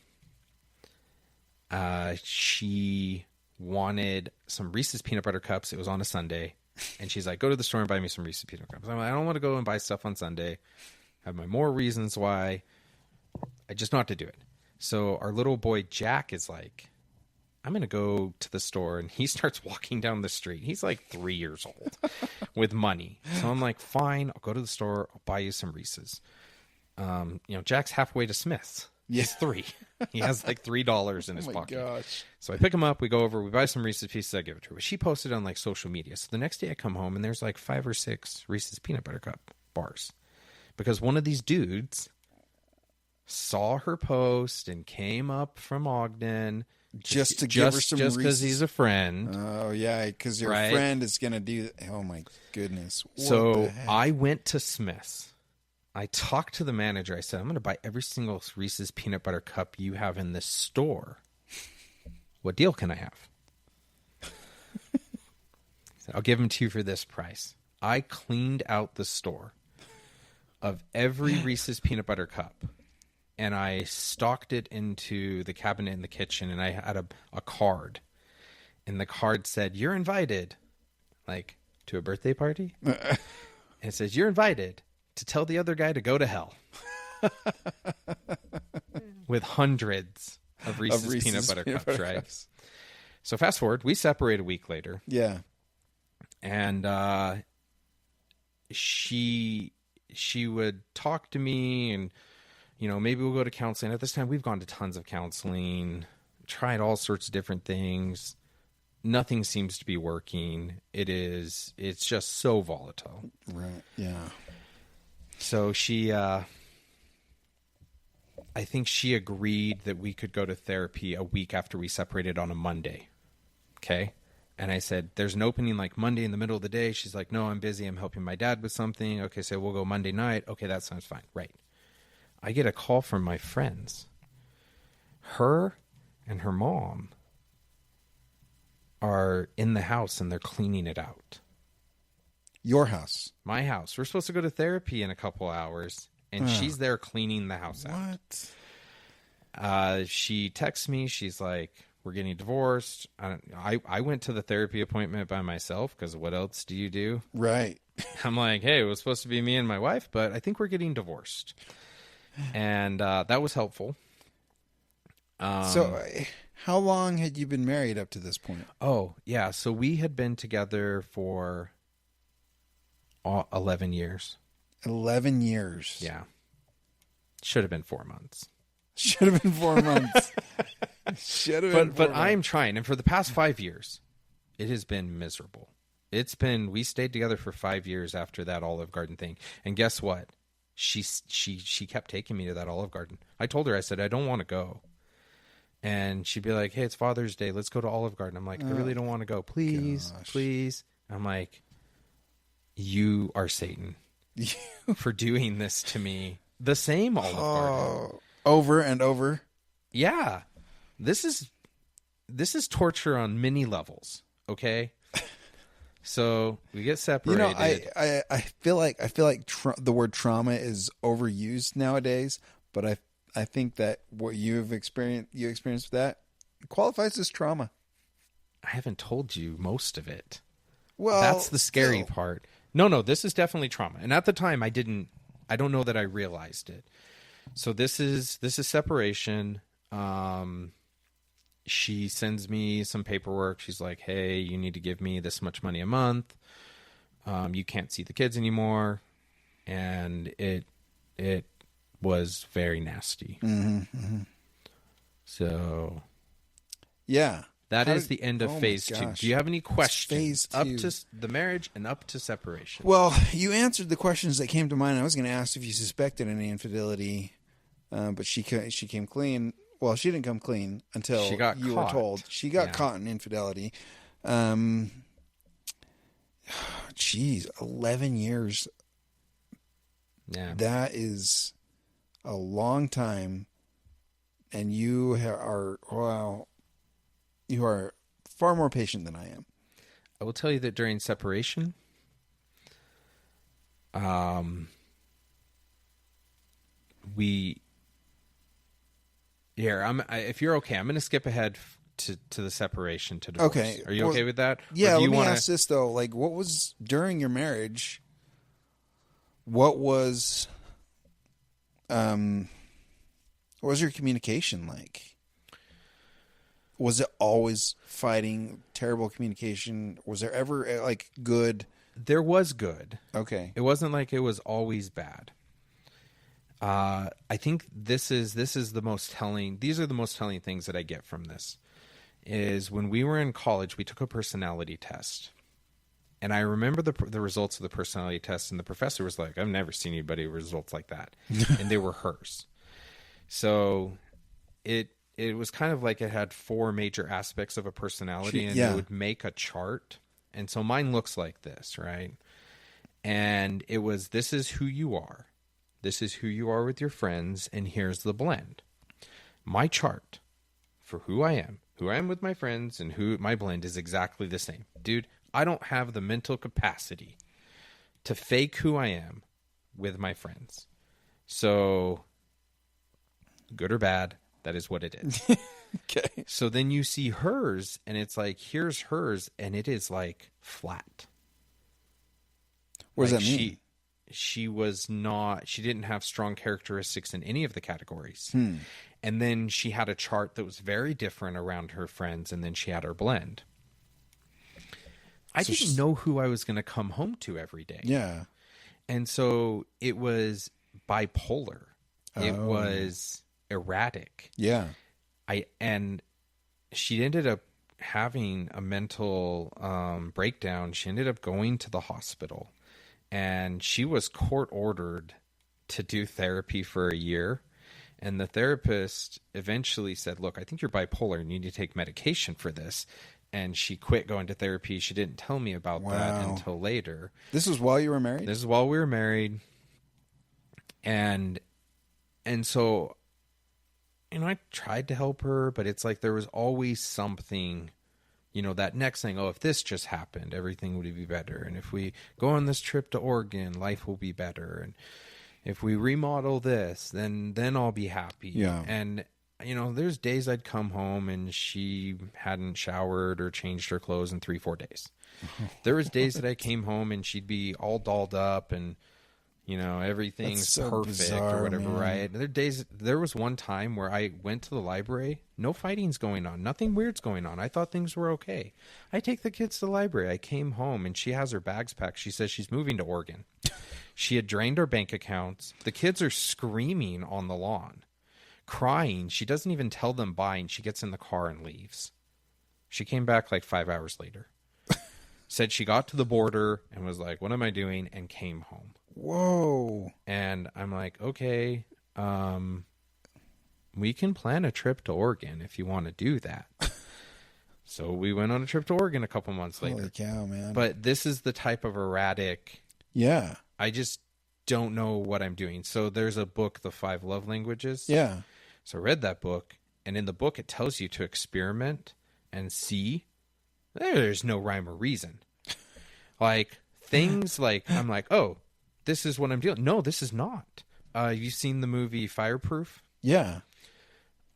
she wanted some Reese's peanut butter cups. It was on a Sunday. And she's like, go to the store and buy me some Reese's peanut cups. I'm like, I don't want to go and buy stuff on Sunday. I have my more reasons why. I just not to do it. So our little boy Jack is like, I'm going to go to the store. And he starts walking down the street. He's like 3 years old with money. So I'm like, fine, I'll go to the store. I'll buy you some Reese's. Jack's halfway to Smith's. Yeah. He's 3. He has like $3 in his pocket. Oh my gosh. So I pick him up, we go over, we buy some Reese's Pieces, I give it to her. She posted on like social media. So the next day I come home and there's like 5 or 6 Reese's peanut butter cup bars. Because one of these dudes saw her post and came up from Ogden just to give her some just because Reese's. He's a friend. Oh yeah, because your friend is gonna do. Oh my goodness. So I went to Smith's. I talked to the manager. I said, I'm going to buy every single Reese's peanut butter cup you have in this store. What deal can I have? He said, I'll give them to you for this price. I cleaned out the store of every Reese's peanut butter cup, and I stocked it into the cabinet in the kitchen, and I had a card. And the card said, you're invited, like, to a birthday party. And it says, you're invited to tell the other guy to go to hell. With hundreds of Reese's peanut butter cups, right? So fast forward, we separate a week later. Yeah. And she would talk to me and, maybe we'll go to counseling. At this time, we've gone to tons of counseling, tried all sorts of different things. Nothing seems to be working. It's just so volatile. Right. Yeah. So she, I think she agreed that we could go to therapy a week after we separated on a Monday. Okay. And I said, there's an opening like Monday in the middle of the day. She's like, no, I'm busy. I'm helping my dad with something. Okay. So we'll go Monday night. Okay. That sounds fine. Right. I get a call from my friends. Her and her mom are in the house and they're cleaning it out. Your house. My house. We're supposed to go to therapy in a couple hours, and she's there cleaning the house out. What? She texts me. She's like, we're getting divorced. I went to the therapy appointment by myself because what else do you do? Right. I'm like, hey, it was supposed to be me and my wife, but I think we're getting divorced. And that was helpful. So how long had you been married up to this point? Oh, yeah. So we had been together for 11 years. 11 years. Yeah. Should have been 4 months. Should have been 4 months. Should have been. But I'm trying. And for the past 5 years, it has been miserable. We stayed together for 5 years after that Olive Garden thing. And guess what? She kept taking me to that Olive Garden. I told her, I said, I don't want to go. And she'd be like, hey, it's Father's Day. Let's go to Olive Garden. I'm like, I really don't want to go. Please, please. I'm like, you are Satan. for doing this to me. The same Olive Garden. Over and over. Yeah. This is torture on many levels, okay? So we get separated. You know, I feel like the word trauma is overused nowadays, but I think that what you experienced with that qualifies as trauma. I haven't told you most of it. Well, that's the scary part. No, this is definitely trauma. And at the time I don't know that I realized it. So this is separation. She sends me some paperwork. She's like, "Hey, you need to give me this much money a month. You can't see the kids anymore." And it was very nasty. So, yeah. That is the end of phase 2. Do you have any questions up to the marriage and up to separation? Well, you answered the questions that came to mind. I was going to ask if you suspected any infidelity, but she came clean. Well, she didn't come clean until you were told. She got caught in infidelity. Geez, 11 years. Yeah. That is a long time. And you are far more patient than I am. I will tell you that during separation, if you're okay, I'm going to skip ahead to the separation to divorce. Okay. Are you okay with that? Yeah, let me ask this, though. Like, what was, during your marriage, what was your communication like? Was it always fighting, terrible communication? Was there ever, like, good? There was good. Okay. It wasn't like it was always bad. I think this is the most telling. These are the most telling things that I get from this. Is when we were in college, we took a personality test, and I remember the results of the personality test, and the professor was like, "I've never seen anybody with results like that," and they were hers. So it was kind of like it had 4 major aspects of a personality, and it would make a chart. And so mine looks like this, right? And it was, this is who you are. This is who you are with your friends, and here's the blend. My chart for who I am with my friends, and who my blend is exactly the same. Dude, I don't have the mental capacity to fake who I am with my friends. So, good or bad, that is what it is. Okay. So then you see hers, and it's like, here's hers, and it is like flat. What does that mean? She didn't have strong characteristics in any of the categories. And then she had a chart that was very different around her friends, and then she had her blend. I didn't know who I was going to come home to every day. Yeah. And so it was bipolar. It was erratic. Yeah. And she ended up having a mental breakdown. She ended up going to the hospital, and she was court ordered to do therapy for a year. And the therapist eventually said, "Look, I think you're bipolar. You need to take medication for this." And she quit going to therapy. She didn't tell me about that until later. This was while you were married? This is while we were married. And so, I tried to help her, but it's like there was always something, that next thing, if this just happened, everything would be better. And if we go on this trip to Oregon, life will be better. And if we remodel this, then I'll be happy. Yeah. And, there's days I'd come home and she hadn't showered or changed her clothes in 3-4 days. There was days that I came home and she'd be all dolled up and, everything's so perfect bizarre, or whatever, man. right? There was one time where I went to the library, no fighting's going on, nothing weird's going on. I thought things were okay. I take the kids to the library. I came home and she has her bags packed. She says she's moving to Oregon. She had drained our bank accounts. The kids are screaming on the lawn, crying. She doesn't even tell them bye, and she gets in the car and leaves. She came back like 5 hours later. Said she got to the border and was like, "What am I doing?" and came home. Whoa. And I'm like, okay, we can plan a trip to Oregon if you want to do that. So we went on a trip to Oregon a couple months later. Holy cow, man. But this is the type of erratic. Yeah. I just, don't know what I'm doing. So there's a book, The 5 Love Languages. Yeah. So I read that book, and in the book it tells you to experiment and see. There's no rhyme or reason. Like things like I'm like, oh, this is what I'm doing. No, this is not. You've seen the movie Fireproof? Yeah.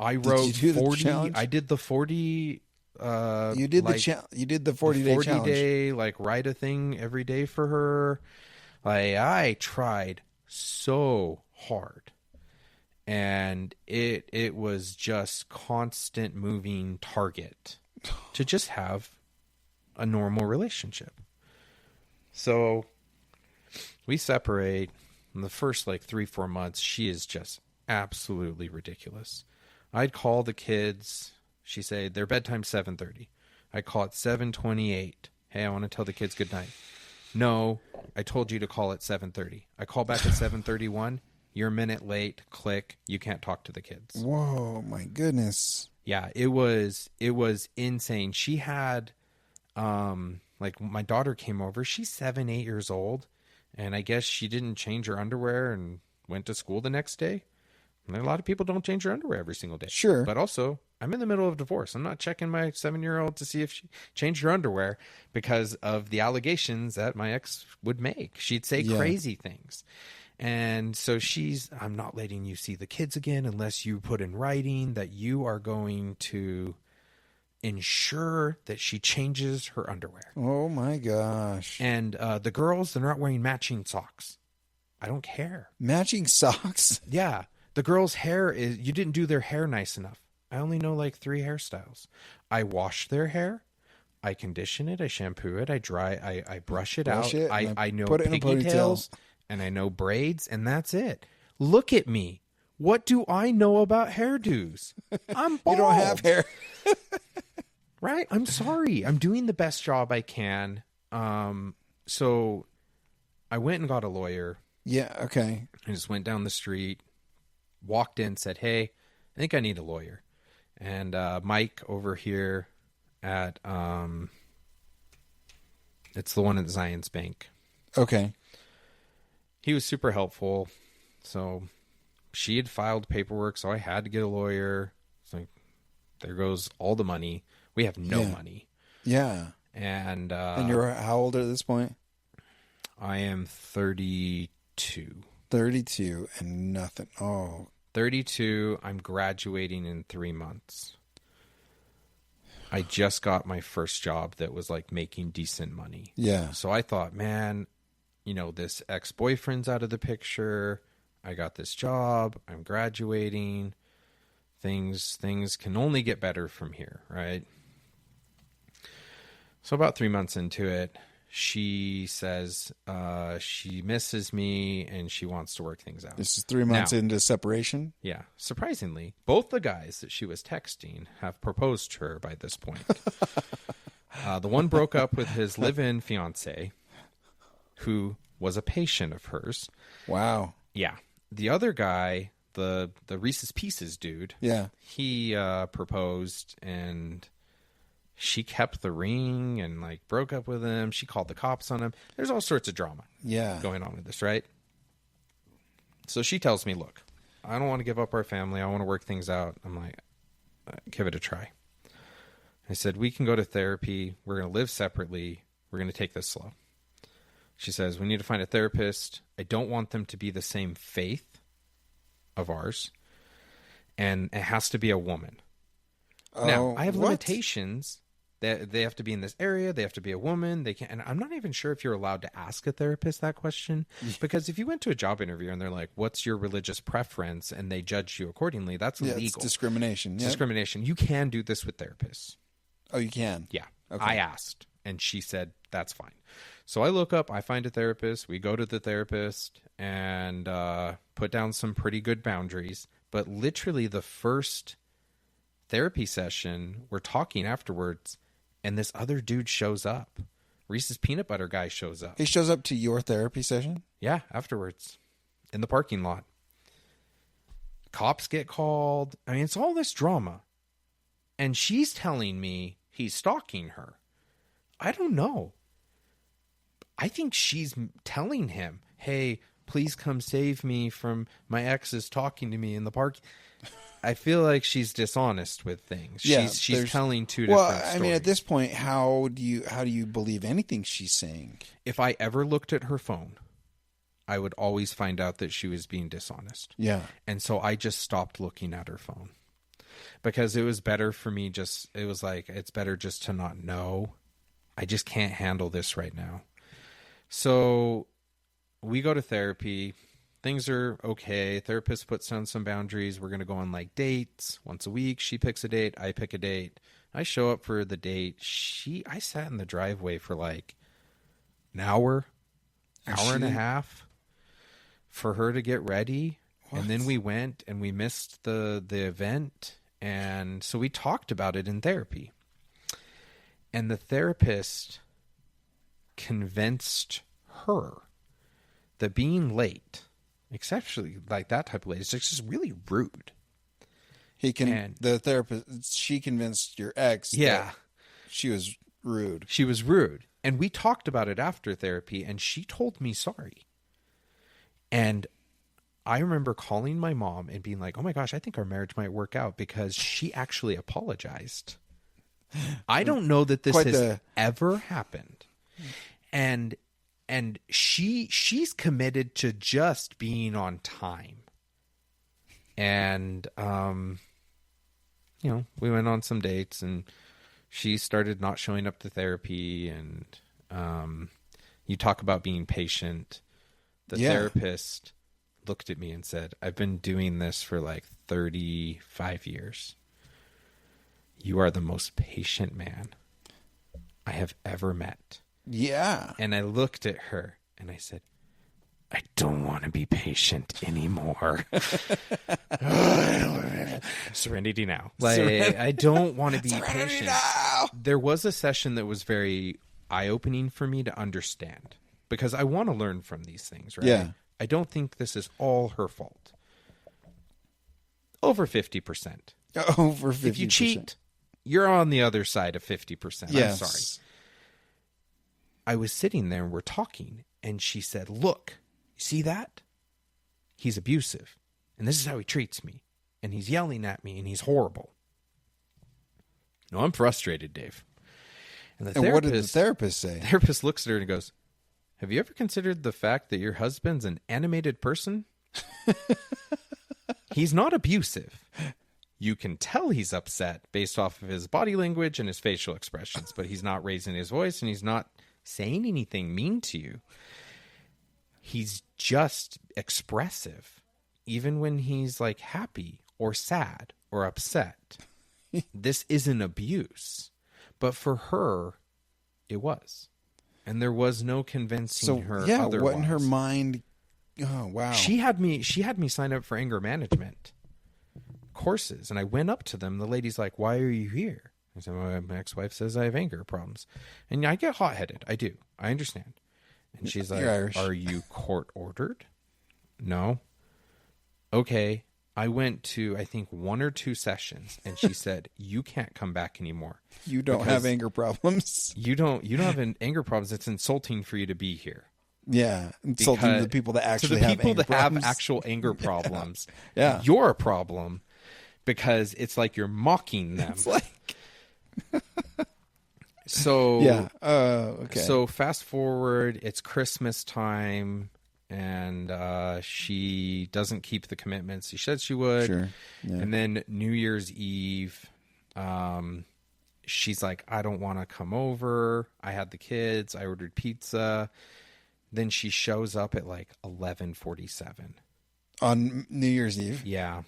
I wrote 40. I did the 40. You did you did the 40-day challenge. 40-day like write a thing every day for her. Like I tried so hard, and it was just constant moving target to just have a normal relationship. So we separate. In the first like 3-4 months, she is just absolutely ridiculous. I'd call the kids. She say their bedtime's 7:30. I call it 7:28. Hey, I want to tell the kids good night. No, I told you to call at 7:30. I call back at 7:31. You're a minute late. Click. You can't talk to the kids. Whoa, my goodness. Yeah, it was insane. She had like my daughter came over. She's 7-8 years old, and I guess she didn't change her underwear and went to school the next day. And a lot of people don't change their underwear every single day. Sure. But also, I'm in the middle of divorce. I'm not checking my 7-year-old to see if she changed her underwear because of the allegations that my ex would make. She'd say crazy things. And so I'm not letting you see the kids again unless you put in writing that you are going to ensure that she changes her underwear. Oh my gosh. And the girls, they're not wearing matching socks. I don't care. Matching socks? Yeah. The girls' hair you didn't do their hair nice enough. I only know like 3 hairstyles. I wash their hair. I condition it. I shampoo it. I dry. I brush it out. I know pigtails and I know braids, and that's it. Look at me. What do I know about hairdos? I'm bald. You don't have hair. Right? I'm sorry. I'm doing the best job I can. So I went and got a lawyer. Yeah, okay. I just went down the street, walked in, said, hey, I think I need a lawyer. And Mike over here at it's the one at Zions Bank. Okay. He was super helpful. So she had filed paperwork, so I had to get a lawyer. It's like, there goes all the money. We have no money. Yeah. And you're how old at this point? I am 32. 32 and nothing. Oh. 32. I'm graduating in 3 months. I just got my first job that was like making decent money. Yeah. So I thought, man, this ex-boyfriend's out of the picture. I got this job. I'm graduating. Things can only get better from here, right? So about 3 months into it, she says she misses me and she wants to work things out. This is 3 months into separation? Yeah. Surprisingly, both the guys that she was texting have proposed to her by this point. The one broke up with his live-in fiance, who was a patient of hers. Wow. Yeah. The other guy, the Reese's Pieces dude, he proposed, and she kept the ring and like broke up with him. She called the cops on him. There's all sorts of drama going on with this, right? So she tells me, look, I don't want to give up our family. I want to work things out. I'm like, give it a try. I said, we can go to therapy. We're going to live separately. We're going to take this slow. She says, we need to find a therapist. I don't want them to be the same faith of ours. And it has to be a woman. Now, I have limitations. They have to be in this area. They have to be a woman. They can't. And I'm not even sure if you're allowed to ask a therapist that question. Because if you went to a job interview and they're like, what's your religious preference? And they judge you accordingly, that's illegal. It's discrimination. Discrimination. You can do this with therapists. Oh, you can? Yeah. Okay. I asked, and she said, that's fine. So I look up, I find a therapist. We go to the therapist and put down some pretty good boundaries. But literally the first therapy session, we're talking afterwards, and this other dude shows up. Reese's Peanut Butter guy shows up. He shows up to your therapy session? Yeah, afterwards. In the parking lot. Cops get called. I mean, it's all this drama. And she's telling me he's stalking her. I don't know. I think she's telling him, hey, please come save me from my exes talking to me in the park. I feel like she's dishonest with things. Yeah, she's telling two different stories. I mean, at this point, how do you believe anything she's saying? If I ever looked at her phone, I would always find out that she was being dishonest. Yeah. And so I just stopped looking at her phone because it was better for me. It was like, it's better just to not know. I just can't handle this right now. So we go to therapy. Things are okay. Therapist puts down some boundaries. We're going to go on like dates once a week. She picks a date. I pick a date. I show up for the date. I sat in the driveway for like an hour and a half for her to get ready. What? And then we went and we missed the event. And so we talked about it in therapy. And the therapist convinced her that being late, especially like that type of late, is just really rude. The therapist, she convinced your ex that she was rude. She was rude. And we talked about it after therapy, and she told me sorry. And I remember calling my mom and being like, oh my gosh, I think our marriage might work out, because she actually apologized. I don't know that this has ever happened. And she's committed to just being on time. And, we went on some dates, and she started not showing up to therapy. And you talk about being patient. The therapist looked at me and said, I've been doing this for like 35 years. You are the most patient man I have ever met. Yeah. And I looked at her and I said, I don't want to be patient anymore. Serenity now. Like, I don't want to be patient. Now. There was a session that was very eye-opening for me to understand, because I want to learn from these things, right? Yeah. I don't think this is all her fault. Over 50%. Over 50%. If you cheat, you're on the other side of 50%. Yes. I'm sorry. I was sitting there and we're talking, and she said, look, you see that? He's abusive, and this is how he treats me, and he's yelling at me, and he's horrible. No, I'm frustrated, Dave. And what did the therapist say? The therapist looks at her and goes, have you ever considered the fact that your husband's an animated person? He's not abusive. You can tell he's upset based off of his body language and his facial expressions, but he's not raising his voice, and he's not saying anything mean to you. He's just expressive, even when he's like happy or sad or upset. This isn't abuse, but for her, it was. And there was no convincing her otherwise. What in her mind? Oh, wow. She had me sign up for anger management courses, and I went up to them. The lady's like, why are you here? I said, well, my ex-wife says I have anger problems. And I get hot-headed. I do. I understand. And she's like, are you court-ordered? No. Okay. I went to, I think, 1 or 2 sessions, and she said, you can't come back anymore. You don't have anger problems. You don't have anger problems. It's insulting for you to be here. Yeah. Insulting to the people that actually have anger problems. Have actual anger problems. Yeah. You're a problem, because it's like you're mocking them. It's like... So yeah. Okay. So fast forward, it's Christmas time, and she doesn't keep the commitments she said she would. Sure. Yeah. And then New Year's Eve, she's like, I don't want to come over. I had the kids. I ordered pizza. Then she shows up at like 11:47 on New Year's Eve. Yeah.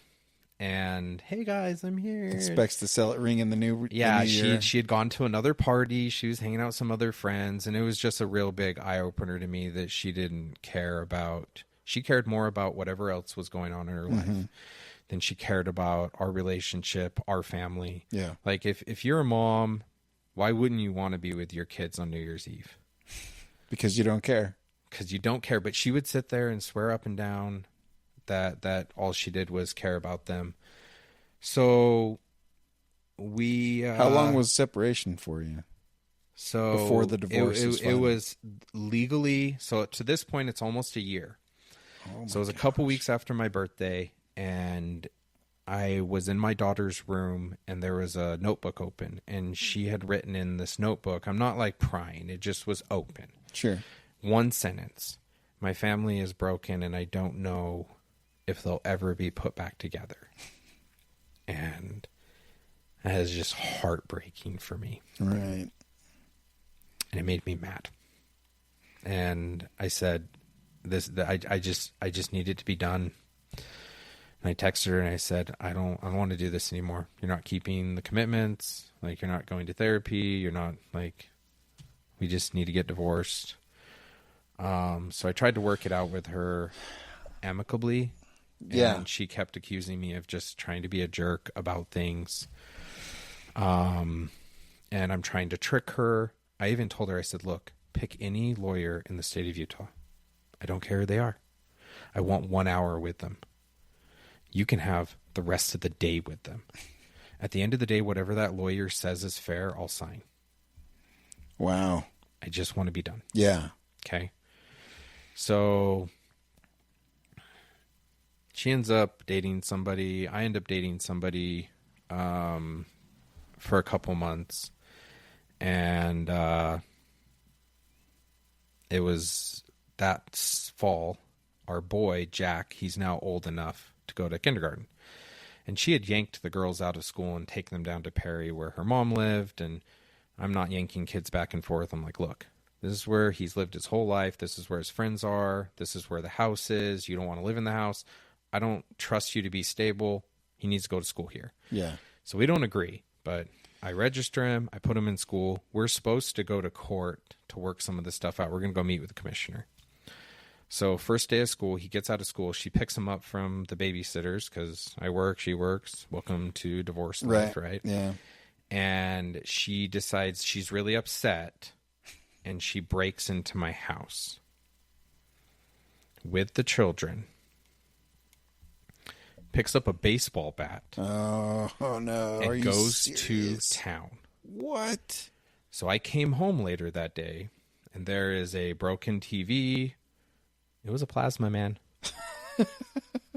And hey guys, I'm here. Expects to ring in the new year. She had gone to another party. She was hanging out with some other friends, and it was just a real big eye opener to me that she didn't care about. She cared more about whatever else was going on in her life than she cared about our relationship, our family. Yeah. Like if you're a mom, why wouldn't you want to be with your kids on New Year's Eve? Because you don't care. Because you don't care. But she would sit there and swear up and down that all she did was care about them. So we... How long was separation for you? So before the divorce it was legally... So to this point, it's almost a year. So it was a couple weeks after my birthday, and I was in my daughter's room, and there was a notebook open, and she had written in this notebook, I'm not like prying, it just was open. Sure. One sentence: my family is broken, and I don't know if they'll ever be put back together. And that is just heartbreaking for me. Right. And it made me mad. And I said, I just need it to be done. And I texted her and I said, I don't want to do this anymore. You're not keeping the commitments. Like, you're not going to therapy. You're not, like, we just need to get divorced. So I tried to work it out with her amicably. Yeah. And she kept accusing me of just trying to be a jerk about things. And I'm trying to trick her. I even told her, I said, look, pick any lawyer in the state of Utah. I don't care who they are. I want 1 hour with them. You can have the rest of the day with them. At the end of the day, whatever that lawyer says is fair, I'll sign. Wow. I just want to be done. Yeah. Okay. So she ends up dating somebody. I end up dating somebody for a couple months. And it was that fall, our boy, Jack, he's now old enough to go to kindergarten. And she had yanked the girls out of school and taken them down to Perry where her mom lived. And I'm not yanking kids back and forth. I'm like, look, this is where he's lived his whole life. This is where his friends are. This is where the house is. You don't want to live in the house. I don't trust you to be stable. He needs to go to school here. Yeah. So we don't agree, but I register him. I put him in school. We're supposed to go to court to work some of this stuff out. We're going to go meet with the commissioner. So first day of school, he gets out of school. She picks him up from the babysitters because I work, she works. Welcome to divorce life, right? Yeah. And she decides she's really upset, and she breaks into my house with the children, picks up a baseball bat. Oh no. And goes to town. What? So I came home later that day, and there is a broken TV. It was a plasma, man.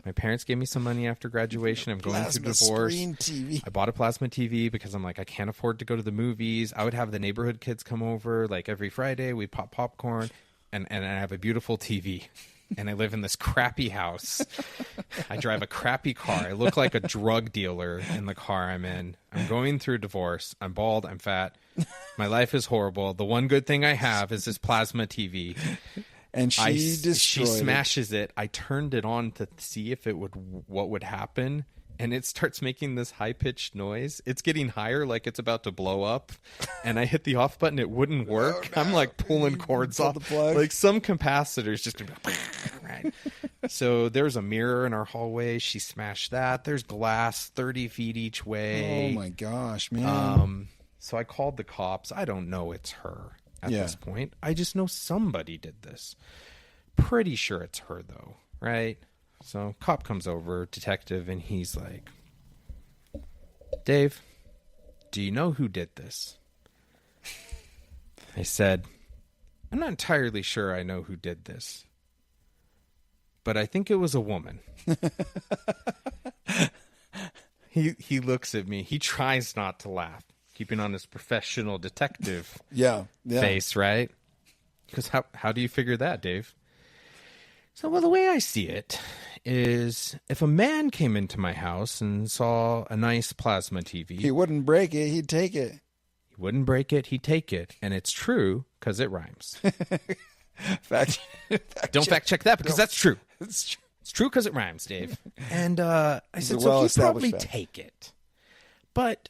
My parents gave me some money after graduation. I'm going through divorce. Screen TV. I bought a plasma TV because I'm like, I can't afford to go to the movies. I would have the neighborhood kids come over like every Friday. We'd pop popcorn, and I have a beautiful TV. And I live in this crappy house. I drive a crappy car. I look like a drug dealer in the car I'm in. I'm going through divorce. I'm bald. I'm fat. My life is horrible. The one good thing I have is this plasma TV. And she smashes it. I turned it on to see if what would happen, and it starts making this high-pitched noise. It's getting higher, like it's about to blow up. And I hit the off button. It wouldn't work. Oh, no. I'm like pulling cords off the plug. Like some capacitors just right. So there's a mirror in our hallway. She smashed that. There's glass 30 feet each way. Oh my gosh, man. So I called the cops. I don't know it's her at this point. I just know somebody did this. Pretty sure it's her though, right? So cop comes over, detective, and he's like, Dave, do you know who did this? I said, I'm not entirely sure I know who did this, but I think it was a woman. He looks at me. He tries not to laugh, keeping on his professional detective face, right? Because how do you figure that, Dave? So, well, the way I see it is if a man came into my house and saw a nice plasma TV... He wouldn't break it, he'd take it. He wouldn't break it, he'd take it. And it's true, because it rhymes. Don't fact check that, because that's true. It's true. It's true because it rhymes, Dave. And I said, so he'd probably take it. But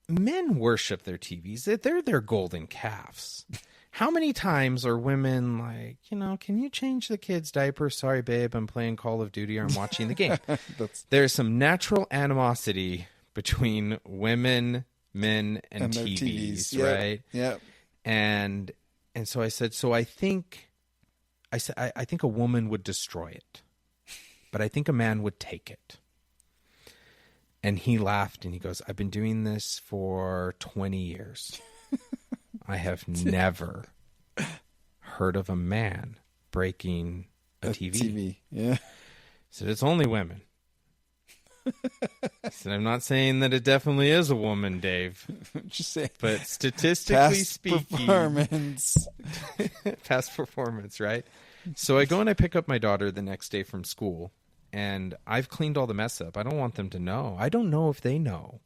men worship their TVs. They're their golden calves. How many times are women like, can you change the kid's diaper? Sorry, babe, I'm playing Call of Duty or I'm watching the game. There's some natural animosity between women, men, and TVs, right? Yeah. And so I said, I think a woman would destroy it, but I think a man would take it. And he laughed and he goes, I've been doing this for 20 years. I have never heard of a man breaking a TV. TV, yeah. So it's only women. So I'm not saying that it definitely is a woman, Dave. Just saying. But statistically Past speaking, performance. past performance, right? So I go and I pick up my daughter the next day from school, and I've cleaned all the mess up. I don't want them to know. I don't know if they know.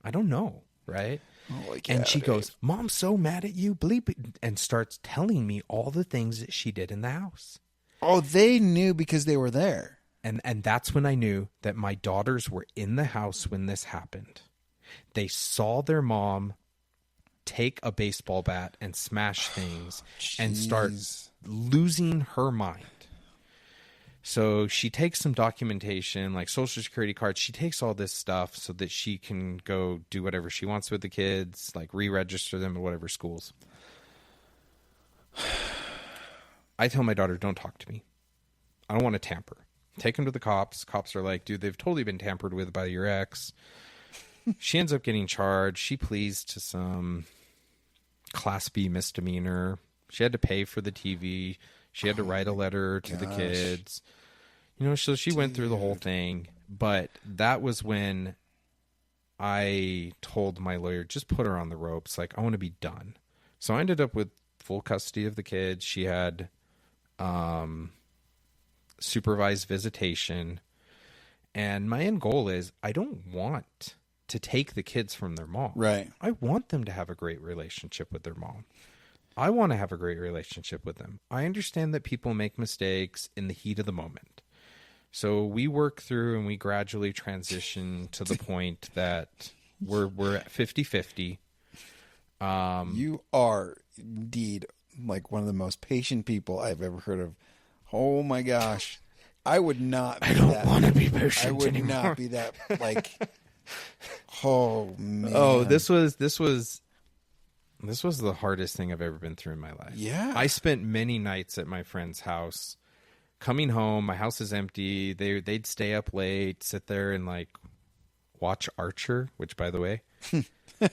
I don't know, right? Holy cow, And she Dave. goes, "Mom's so mad at you, bleep it," and starts telling me all the things that she did in the house. Oh, they knew because they were there. And that's when I knew that my daughters were in the house when this happened. They saw their mom take a baseball bat and smash things and start losing her mind. So she takes some documentation, like Social Security cards. She takes all this stuff so that she can go do whatever she wants with the kids, like re-register them at whatever schools. I tell my daughter, don't talk to me. I don't want to tamper. Take them to the cops. Cops are like, dude, they've totally been tampered with by your ex. She ends up getting charged. She pleads to some Class B misdemeanor. She had to pay for the TV. She had to write a letter to the kids. You know, so she went through the whole thing. But that was when I told my lawyer, just put her on the ropes. Like, I want to be done. So I ended up with full custody of the kids. She had supervised visitation. And my end goal is I don't want to take the kids from their mom. Right. I want them to have a great relationship with their mom. I want to have a great relationship with them. I understand that people make mistakes in the heat of the moment. So we work through and we gradually transition to the point that we're at 50-50. You are indeed like one of the most patient people I've ever heard of. Oh my gosh. I would not be I don't want to be patient I would anymore. not be that like oh man. Oh, this was the hardest thing I've ever been through in my life. Yeah. I spent many nights at my friend's house. Coming home, my house is empty. They'd stay up late, sit there and like watch Archer, which by the way,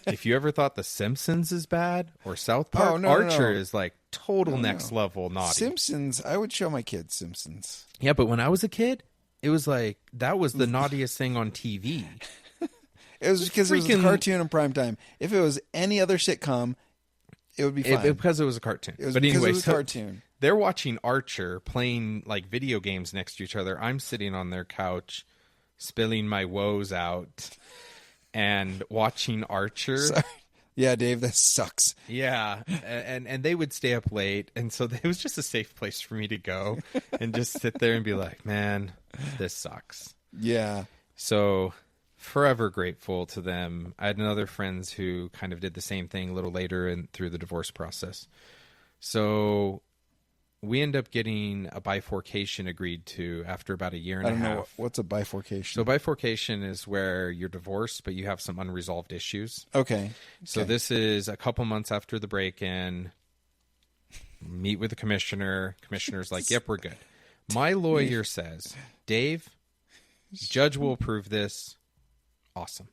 if you ever thought The Simpsons is bad or South Park, Archer is like total next level naughty. Simpsons, I would show my kids Simpsons. Yeah, but when I was a kid, it was like that was the naughtiest thing on TV. It was because it was a cartoon in prime time. If it was any other sitcom, it would be fine. Because it was a cartoon. It was but because anyway, it was a cartoon. They're watching Archer playing like video games next to each other. I'm sitting on their couch, spilling my woes out, and watching Archer. Sorry. Yeah, Dave, that sucks. Yeah, and they would stay up late, and so it was just a safe place for me to go and just sit there and be like, man, this sucks. Yeah. So forever grateful to them. I had another friends who kind of did the same thing a little later and through the divorce process. So we end up getting a bifurcation agreed to after about a year and a half. I don't know. What's a bifurcation? So bifurcation is where you're divorced, but you have some unresolved issues. Okay. So this is a couple months after the break-in. Meet with the commissioner. Commissioner's like, yep, we're good. My lawyer says, Dave, judge will approve this. Awesome.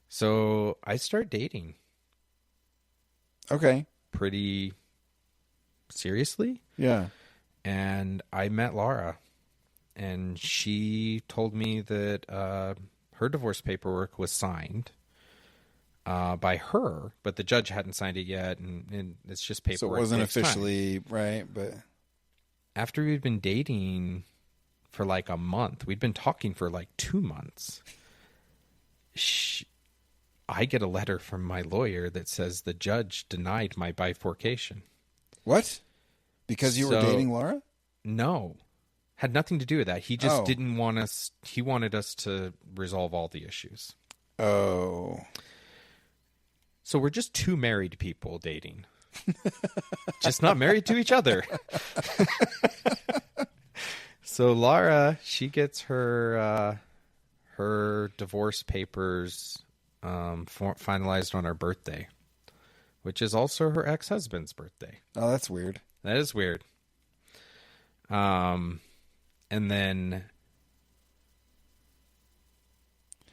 So I start dating. Okay. Pretty seriously. Yeah. And I met Laura, and she told me that her divorce paperwork was signed by her, but the judge hadn't signed it yet, and it's just paperwork. So it wasn't takes time. officially right, but After we'd been dating for like a month, we'd been talking for like 2 months, I get a letter from my lawyer that says the judge denied my bifurcation. what? Because you were dating Laura? No. Had nothing to do with that. He just didn't want us. He wanted us to resolve all the issues. Oh. So we're just two married people dating. Just not married to each other. So Laura, she gets her divorce papers finalized on her birthday, which is also her ex-husband's birthday. Oh, that's weird. That is weird. And then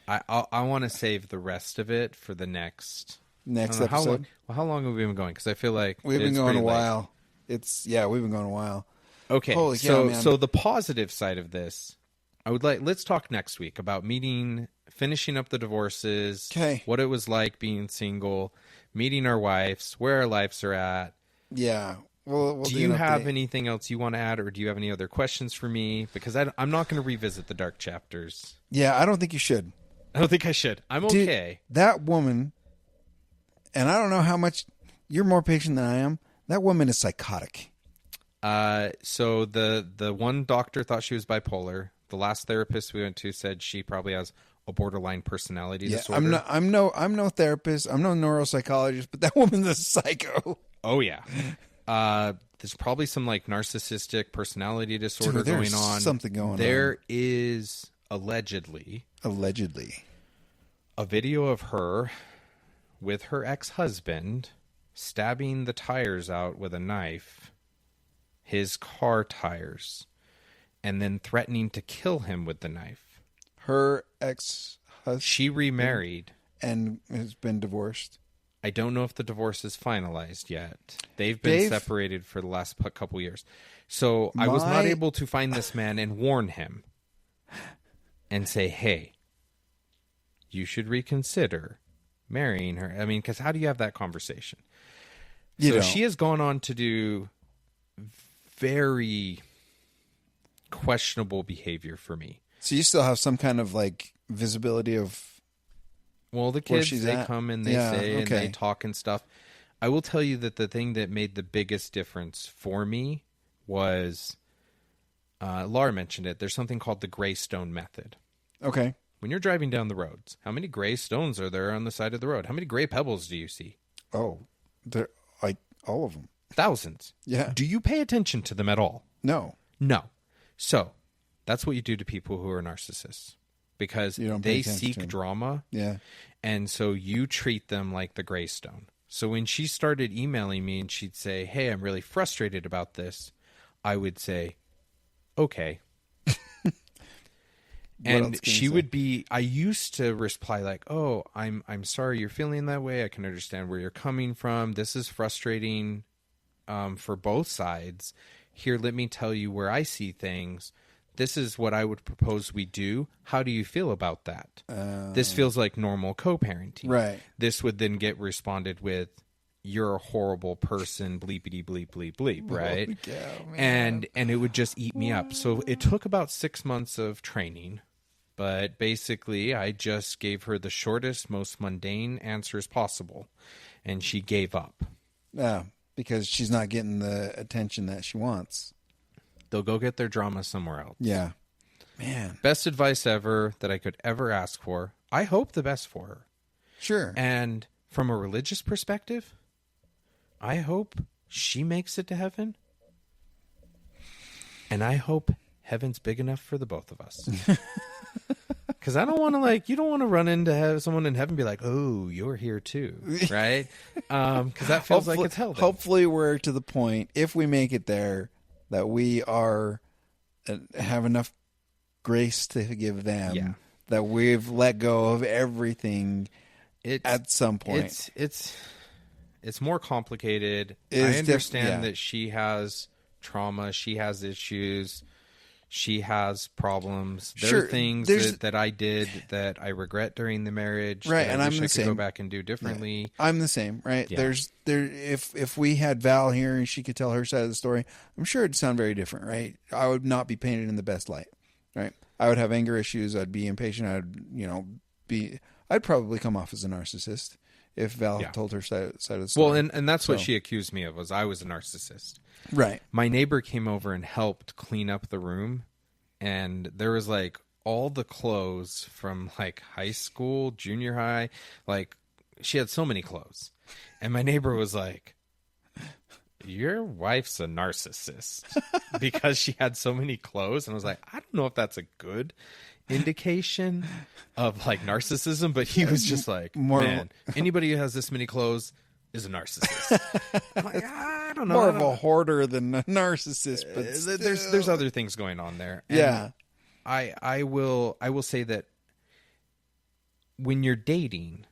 I want to save the rest of it for the next episode. How long have we been going? Because I feel like we've been going a while. We've been going a while. Okay, Holy cow, man. so the positive side of this, let's talk next week about finishing up the divorces, Okay. what it was like being single, meeting our wives, where our lives are at. Yeah. We'll do do you an have update. anything else you want to add, or do you have any other questions for me? Because I'm not going to revisit the dark chapters. Yeah, I don't think you should. I don't think I should. I'm Dude, okay. that woman, and I don't know how much, you're more patient than I am. That woman is psychotic. So the one doctor thought she was bipolar. The last therapist we went to said she probably has a borderline personality disorder. I'm no therapist. I'm no neuropsychologist, but that woman's a psycho. Oh yeah. There's probably some like narcissistic personality disorder There's going on. something going on. There is allegedly a video of her with her ex-husband stabbing the tires out with a knife, his car tires, and then threatening to kill him with the knife. Her ex-husband. She remarried and has been divorced. I don't know if the divorce is finalized yet. They've been separated for the last couple years. So I was not able to find this man and warn him and say, hey, you should reconsider marrying her. I mean, because how do you have that conversation? She has gone on to do very questionable behavior for me. So you still have some kind of like visibility of... Well, the kids, they come and they say and they talk and stuff. I will tell you that the thing that made the biggest difference for me was, Laura mentioned it, there's something called the gray stone method. Okay. When you're driving down the roads, how many gray stones are there on the side of the road? How many gray pebbles do you see? Oh, they're like all of them. Thousands. Yeah. Do you pay attention to them at all? No. No. So that's what you do to people who are narcissists. Because they seek drama. Yeah. And so you treat them like the Greystone. So when she started emailing me and she'd say, hey, I'm really frustrated about this, I would say, okay. And she would be, I used to reply like, oh, I'm sorry you're feeling that way. I can understand where you're coming from. This is frustrating for both sides. Here, let me tell you where I see things. This is what I would propose we do. How do you feel about that? This feels like normal co-parenting. Right. This would then get responded with, you're a horrible person, bleepity bleep bleep bleep, right? Oh, yeah, and it would just eat me up. So it took about 6 months of training, but basically I just gave her the shortest, most mundane answers possible, and she gave up. Yeah, because she's not getting the attention that she wants. They'll go get their drama somewhere else. Yeah. Man. Best advice ever that I could ever ask for. I hope the best for her. Sure. And from a religious perspective, I hope she makes it to heaven. And I hope heaven's big enough for the both of us. Because I don't want to you don't want to run into someone in heaven and be like, oh, you're here too. Right? Because that feels like it's hell. Hopefully we're to the point, if we make it there, that we are have enough grace to give them, that we've let go of everything at some point. It's more complicated. I understand that she has trauma, she has issues, she has problems. There are things that I did that I regret during the marriage. Right, that and I I'm wish the I could same. go back and do differently. Yeah. I'm the same, right? Yeah. If we had Val here and she could tell her side of the story, I'm sure it'd sound very different, right? I would not be painted in the best light, right? I would have anger issues. I'd be impatient. I'd probably come off as a narcissist if Val told her side of the story. Well, and that's what she accused me of, was I was a narcissist. Right. My neighbor came over and helped clean up the room, and there was all the clothes from high school, junior high, she had so many clothes. And my neighbor was like, your wife's a narcissist because she had so many clothes. And I was like, I don't know if that's a good indication of narcissism, but he was just like, man, anybody who has this many clothes is a narcissist. I'm like, I don't know. More of a hoarder than a narcissist, but there's other things going on there. And yeah. I will say that when you're dating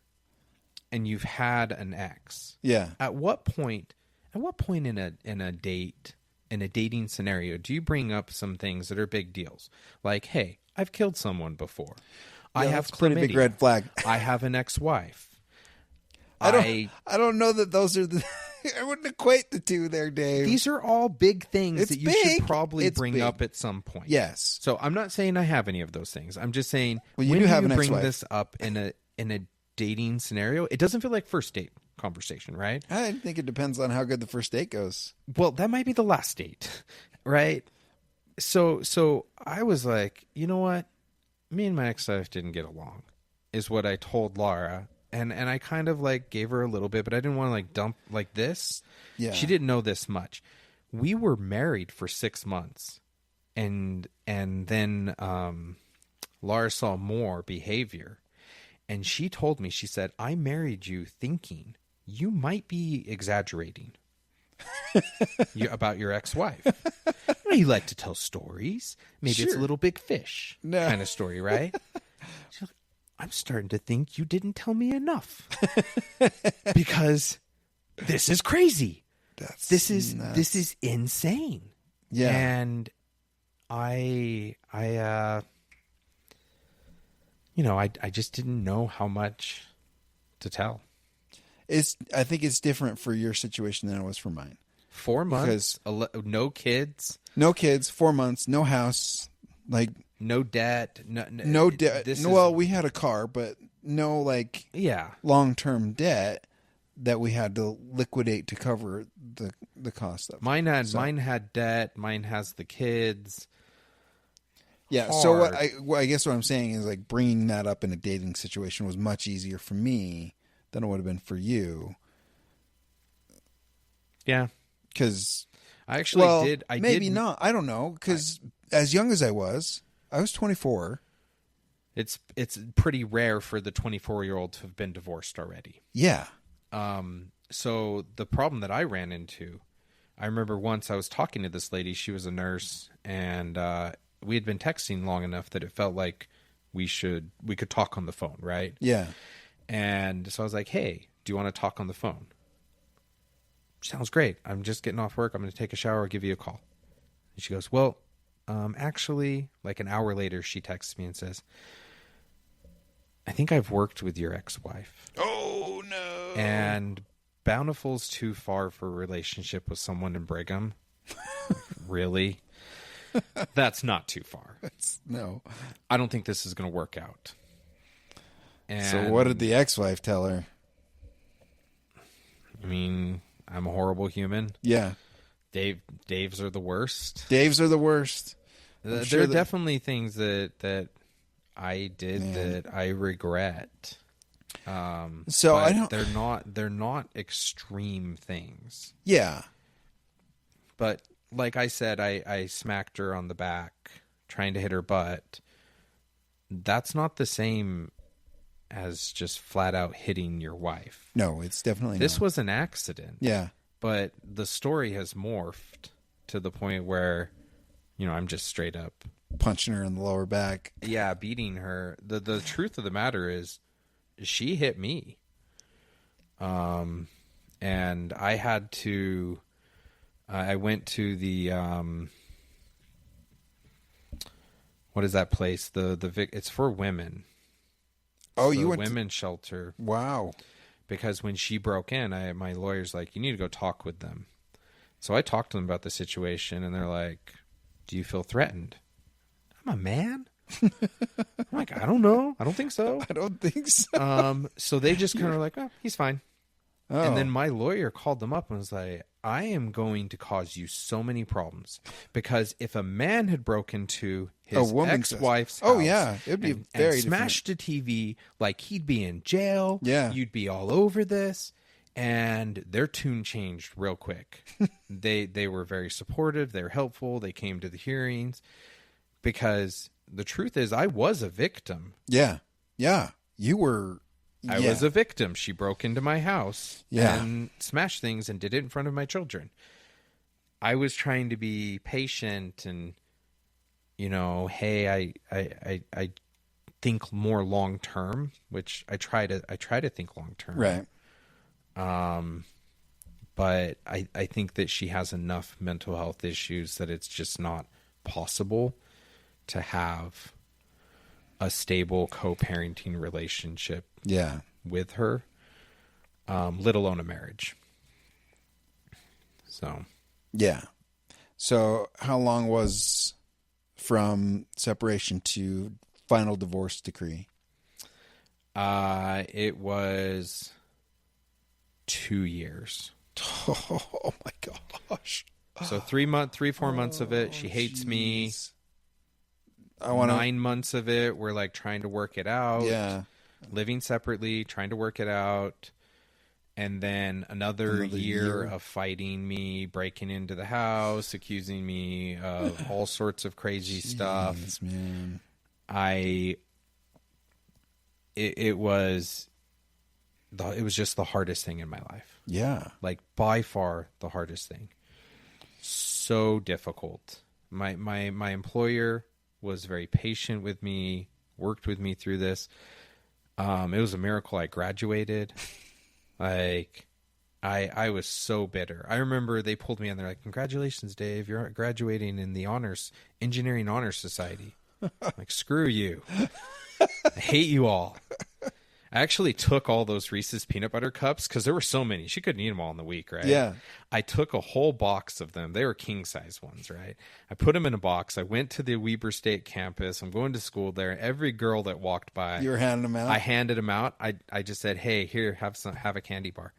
and you've had an ex, yeah, at what point in a date in a dating scenario, do you bring up some things that are big deals? Like, hey, I've killed someone before. I have that's a pretty big red flag. I have an ex-wife. I don't know that those are the... I wouldn't equate the two there, Dave. These are all big things It's that you big. should probably It's bring big. up at some point. Yes. So I'm not saying I have any of those things. I'm just saying Well, you when do have you an bring ex-wife. this up in a dating scenario, it doesn't feel like first date conversation, right? I think it depends on how good the first date goes. Well, that might be the last date, right? So I was like, you know what? Me and my ex-wife didn't get along, is what I told Laura. And I kind of like gave her a little bit, but I didn't want to like dump like this. Yeah. She didn't know this much. We were married for 6 months. And then Laura saw more behavior. And she told me, she said, I married you thinking you might be exaggerating about your ex-wife. You like to tell stories. Maybe it's a Sure. little big fish kind of story, right? She's like, I'm starting to think you didn't tell me enough because this is crazy. This is insane. Yeah. And I just didn't know how much to tell. I think it's different for your situation than it was for mine. 4 months, no kids, No kids, 4 months, no house, like no debt, no debt. Well, we had a car, but no like yeah. long-term debt that we had to liquidate to cover the cost of. Mine had debt. Mine has the kids. Yeah. Hard. So I guess what I'm saying is like bringing that up in a dating situation was much easier for me than it would have been for you. Yeah. Because I actually did. Maybe not. I don't know. Because as young as I was 24. It's pretty rare for the 24-year-old to have been divorced already. Yeah. So the problem that I ran into, I remember once I was talking to this lady. She was a nurse, and we had been texting long enough that it felt like we could talk on the phone, right? Yeah. And so I was like, hey, do you want to talk on the phone? Sounds great. I'm just getting off work. I'm going to take a shower. I'll give you a call. And she goes, well, actually, like an hour later, she texts me and says, I think I've worked with your ex-wife. Oh, no. And Bountiful's too far for a relationship with someone in Brigham. Really? That's not too far. No. I don't think this is going to work out. And So what did the ex-wife tell her? I mean, I'm a horrible human. Yeah. Daves are the worst. Daves are the worst. There are definitely things that I did that I regret. So I but don't. They're not extreme things. Yeah. But like I said, I smacked her on the back trying to hit her butt. That's not the same as just flat out hitting your wife. No, it's definitely This not. was an accident. Yeah. But the story has morphed to the point where, I'm just straight up Punching her in the lower back. yeah, beating her. The truth of the matter is she hit me. And I had to I went to the what is that place? It's for women. Oh, It's you the went women's shelter. Wow. Because when she broke in, my lawyer's like, you need to go talk with them. So I talked to them about the situation, and they're like, do you feel threatened? I'm a man. I'm like, I don't know. I don't think so. I don't think so. So they just kind of like, oh, he's fine. Oh. And then my lawyer called them up and was like, I am going to cause you so many problems. Because if a man had broken into his ex-wife's house, oh yeah, it'd be and very smashed a TV, like he'd be in jail. Yeah. You'd be all over this. And their tune changed real quick. They were very supportive. They're helpful. They came to the hearings. Because the truth is, I was a victim. Yeah. Yeah. You were. I was a victim. She broke into my house Yeah. and smashed things and did it in front of my children. I was trying to be patient and, hey, I think more long term, which I try to think long term. Right. but I think that she has enough mental health issues that it's just not possible to have a stable co-parenting relationship with her, let alone a marriage. So, yeah. So how long was from separation to final divorce decree? It was 2 years. Oh my gosh. So 4 months of it, she hates me. 9 months of it, we're like trying to work it out. Yeah. Living separately, trying to work it out. And then another year of fighting me, breaking into the house, accusing me of all sorts of crazy stuff. Man. It was just the hardest thing in my life. Yeah. Like by far the hardest thing. So difficult. My employer was very patient with me, worked with me through this. It was a miracle I graduated. Like, I was so bitter. I remember they pulled me in. They're like, "Congratulations, Dave! You're graduating in the engineering honors society." Like, screw you! I hate you all. I actually took all those Reese's peanut butter cups because there were so many. She couldn't eat them all in the week, right? Yeah. I took a whole box of them. They were king size ones, right? I put them in a box. I went to the Weber State campus. I'm going to school there. Every girl that walked by, you were handing them out. I handed them out. I just said, "Hey, here, have a candy bar."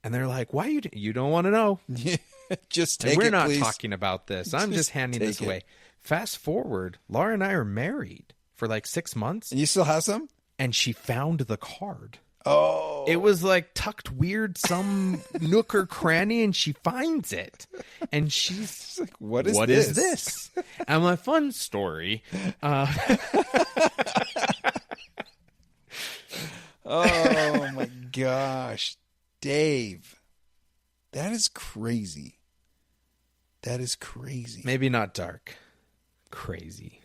And they're like, "Why you don't want to know?" Just take we're it, not please. talking about this. I'm just handing this away. Fast forward, Laura and I are married for like 6 months. And you still have some? And she found the card. Oh. It was like tucked weird some nook or cranny, and she finds it. And she's like, what is this? And my fun story. Oh my gosh. Dave. That is crazy. That is crazy. Maybe not dark. Crazy.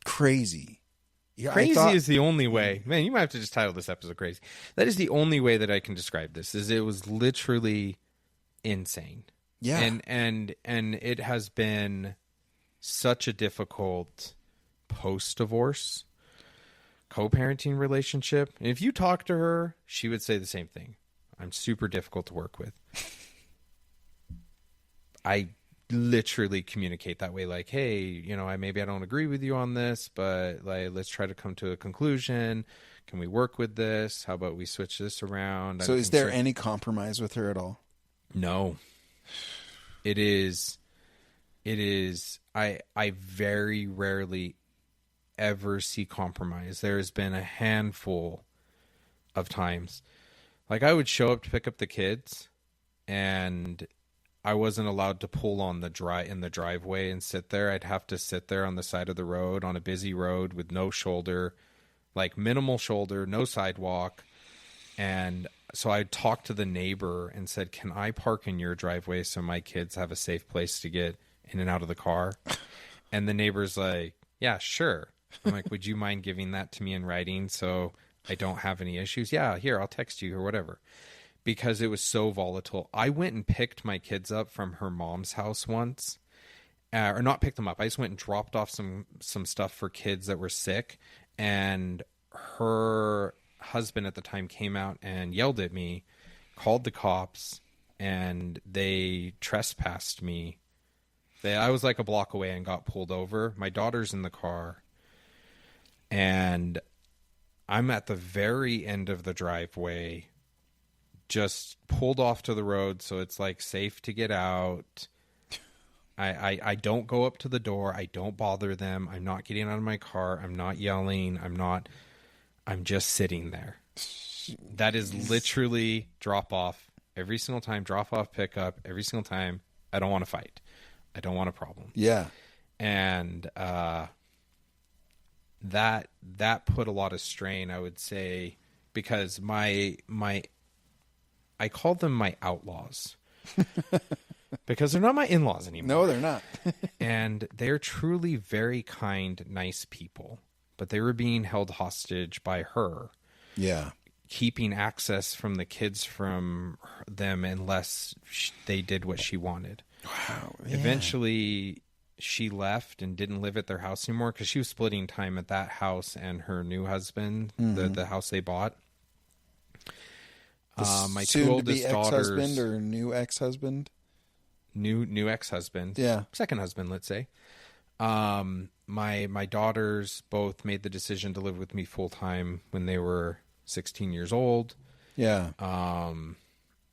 Crazy. Yeah, Crazy is the only way. Man, you might have to just title this episode Crazy. That is the only way that I can describe this. Is it was literally insane. Yeah. And it has been such a difficult post-divorce co-parenting relationship. And if you talk to her, she would say the same thing. I'm super difficult to work with. I literally communicate that way, like, "Hey, maybe I don't agree with you on this, but like, let's try to come to a conclusion. Can we work with this? How about we switch this around?" So is there any compromise with her at all? No. It is I very rarely ever see compromise. There has been a handful of times, like, I would show up to pick up the kids, and I wasn't allowed to pull on in the driveway and sit there. I'd have to sit there on the side of the road on a busy road with no shoulder, like minimal shoulder, no sidewalk. And so I talked to the neighbor and said, "Can I park in your driveway so my kids have a safe place to get in and out of the car?" And the neighbor's like, "Yeah, sure." I'm like, "Would you mind giving that to me in writing so I don't have any issues?" "Yeah, here, I'll text you or whatever." Because it was so volatile. I went and picked my kids up from her mom's house once. Or not picked them up. I just went and dropped off some stuff for kids that were sick. And her husband at the time came out and yelled at me, called the cops, and they trespassed me. I was like a block away and got pulled over. My daughter's in the car. And I'm at the very end of the driveway, just pulled off to the road so it's like safe to get out. I don't go up to the door. I don't bother them. I'm not getting out of my car. I'm not yelling. I'm just sitting there. That is literally drop off every single time, drop off, pick up every single time. I don't want to fight. I don't want a problem. Yeah. And that put a lot of strain, I would say, because I call them my outlaws because they're not my in-laws anymore. No, they're not. And they're truly very kind, nice people, but they were being held hostage by her. Yeah. keeping access from the kids from them unless they did what she wanted. Wow. Yeah. Eventually, she left and didn't live at their house anymore because she was splitting time at that house and her new husband, the house they bought. My two oldest daughters, ex-husband or new ex-husband, new ex-husband, second husband, let's say. My daughters both made the decision to live with me full time when they were 16 years old. Yeah.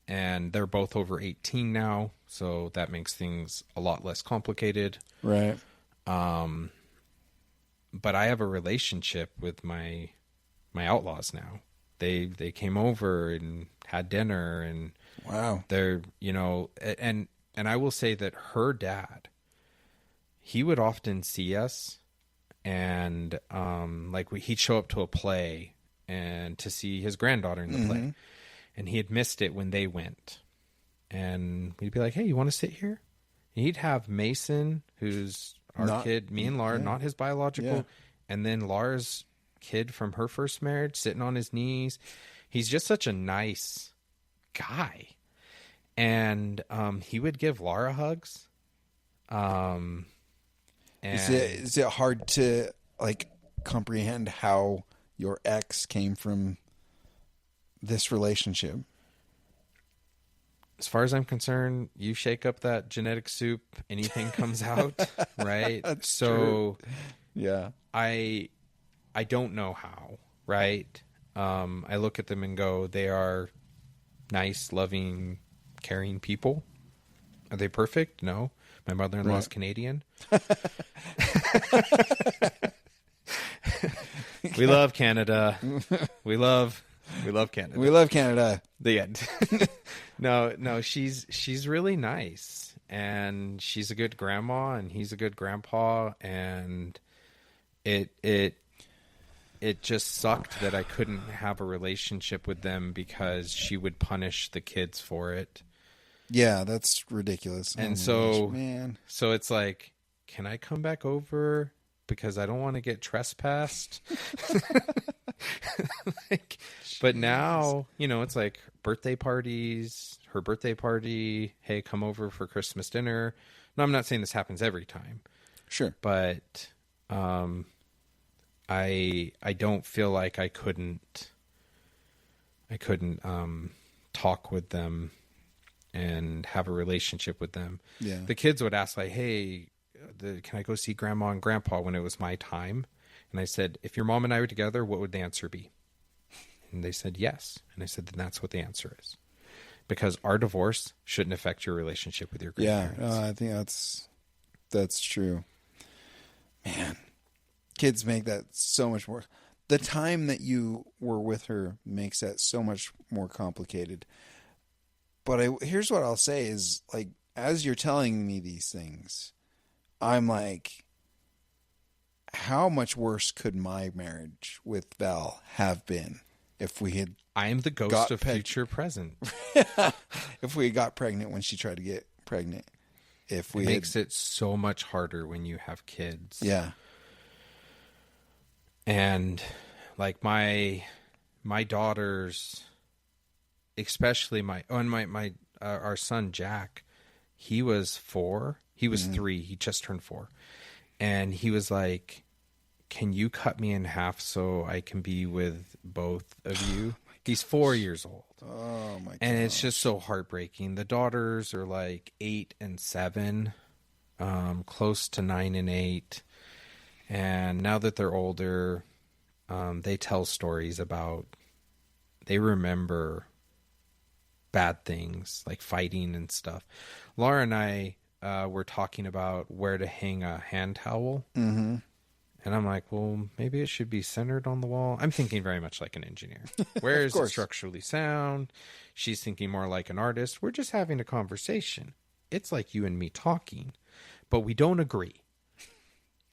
And they're both over 18 now, so that makes things a lot less complicated. Right. But I have a relationship with my outlaws now. They came over and had dinner, and wow. They're, and I will say that her dad, he would often see us, and he'd show up to a play and to see his granddaughter in the play. And he had missed it when they went. And we'd be like, hey, you want to sit here? And he'd have Mason, who's our kid, me and Laura, not his biological, and then Laura's kid from her first marriage sitting on his knees. He's just such a nice guy. And he would give Laura hugs. And is it hard to comprehend how your ex came from this relationship? As far as I'm concerned, you shake up that genetic soup, anything comes out, right? That's so true. Yeah. I don't know how, right? I look at them and go, they are nice, loving, caring people. Are they perfect? No. My mother-in-law's Canadian. We love Canada. We love Canada. We love Canada. The end. No, she's really nice, and she's a good grandma, and he's a good grandpa, and it just sucked that I couldn't have a relationship with them because she would punish the kids for it. Yeah, that's ridiculous. And so it's like, can I come back over? Because I don't want to get trespassed. But now, it's like birthday parties, her birthday party. Hey, come over for Christmas dinner. No, I'm not saying this happens every time. Sure. But I don't feel like I couldn't talk with them and have a relationship with them. Yeah. The kids would ask like, hey, can I go see grandma and grandpa when it was my time? And I said, if your mom and I were together, what would the answer be? And they said, yes. And I said, then that's what the answer is. Because our divorce shouldn't affect your relationship with your grandparents. Yeah, I think that's true. Man, kids make that so much more. The time that you were with her makes that so much more complicated. But here's what I'll say is, like, as you're telling me these things, I'm like, how much worse could my marriage with Val have been if we had... I am the ghost of future present. If we got pregnant when she tried to get pregnant. It makes it so much harder when you have kids. Yeah. And like my daughters, especially our son Jack, he was 4. He was 3. He just turned 4. And he was like, can you cut me in half so I can be with both of you? He's 4 years old. Oh my god. And it's just so heartbreaking. The daughters are like 8 and 7, close to 9 and 8. And now that they're older, they tell stories about, they remember bad things like fighting and stuff. Laura and I were talking about where to hang a hand towel. Mm-hmm. And I'm like, well, maybe it should be centered on the wall. I'm thinking very much like an engineer. Where is it structurally sound? She's thinking more like an artist. We're just having a conversation. It's like you and me talking, but we don't agree.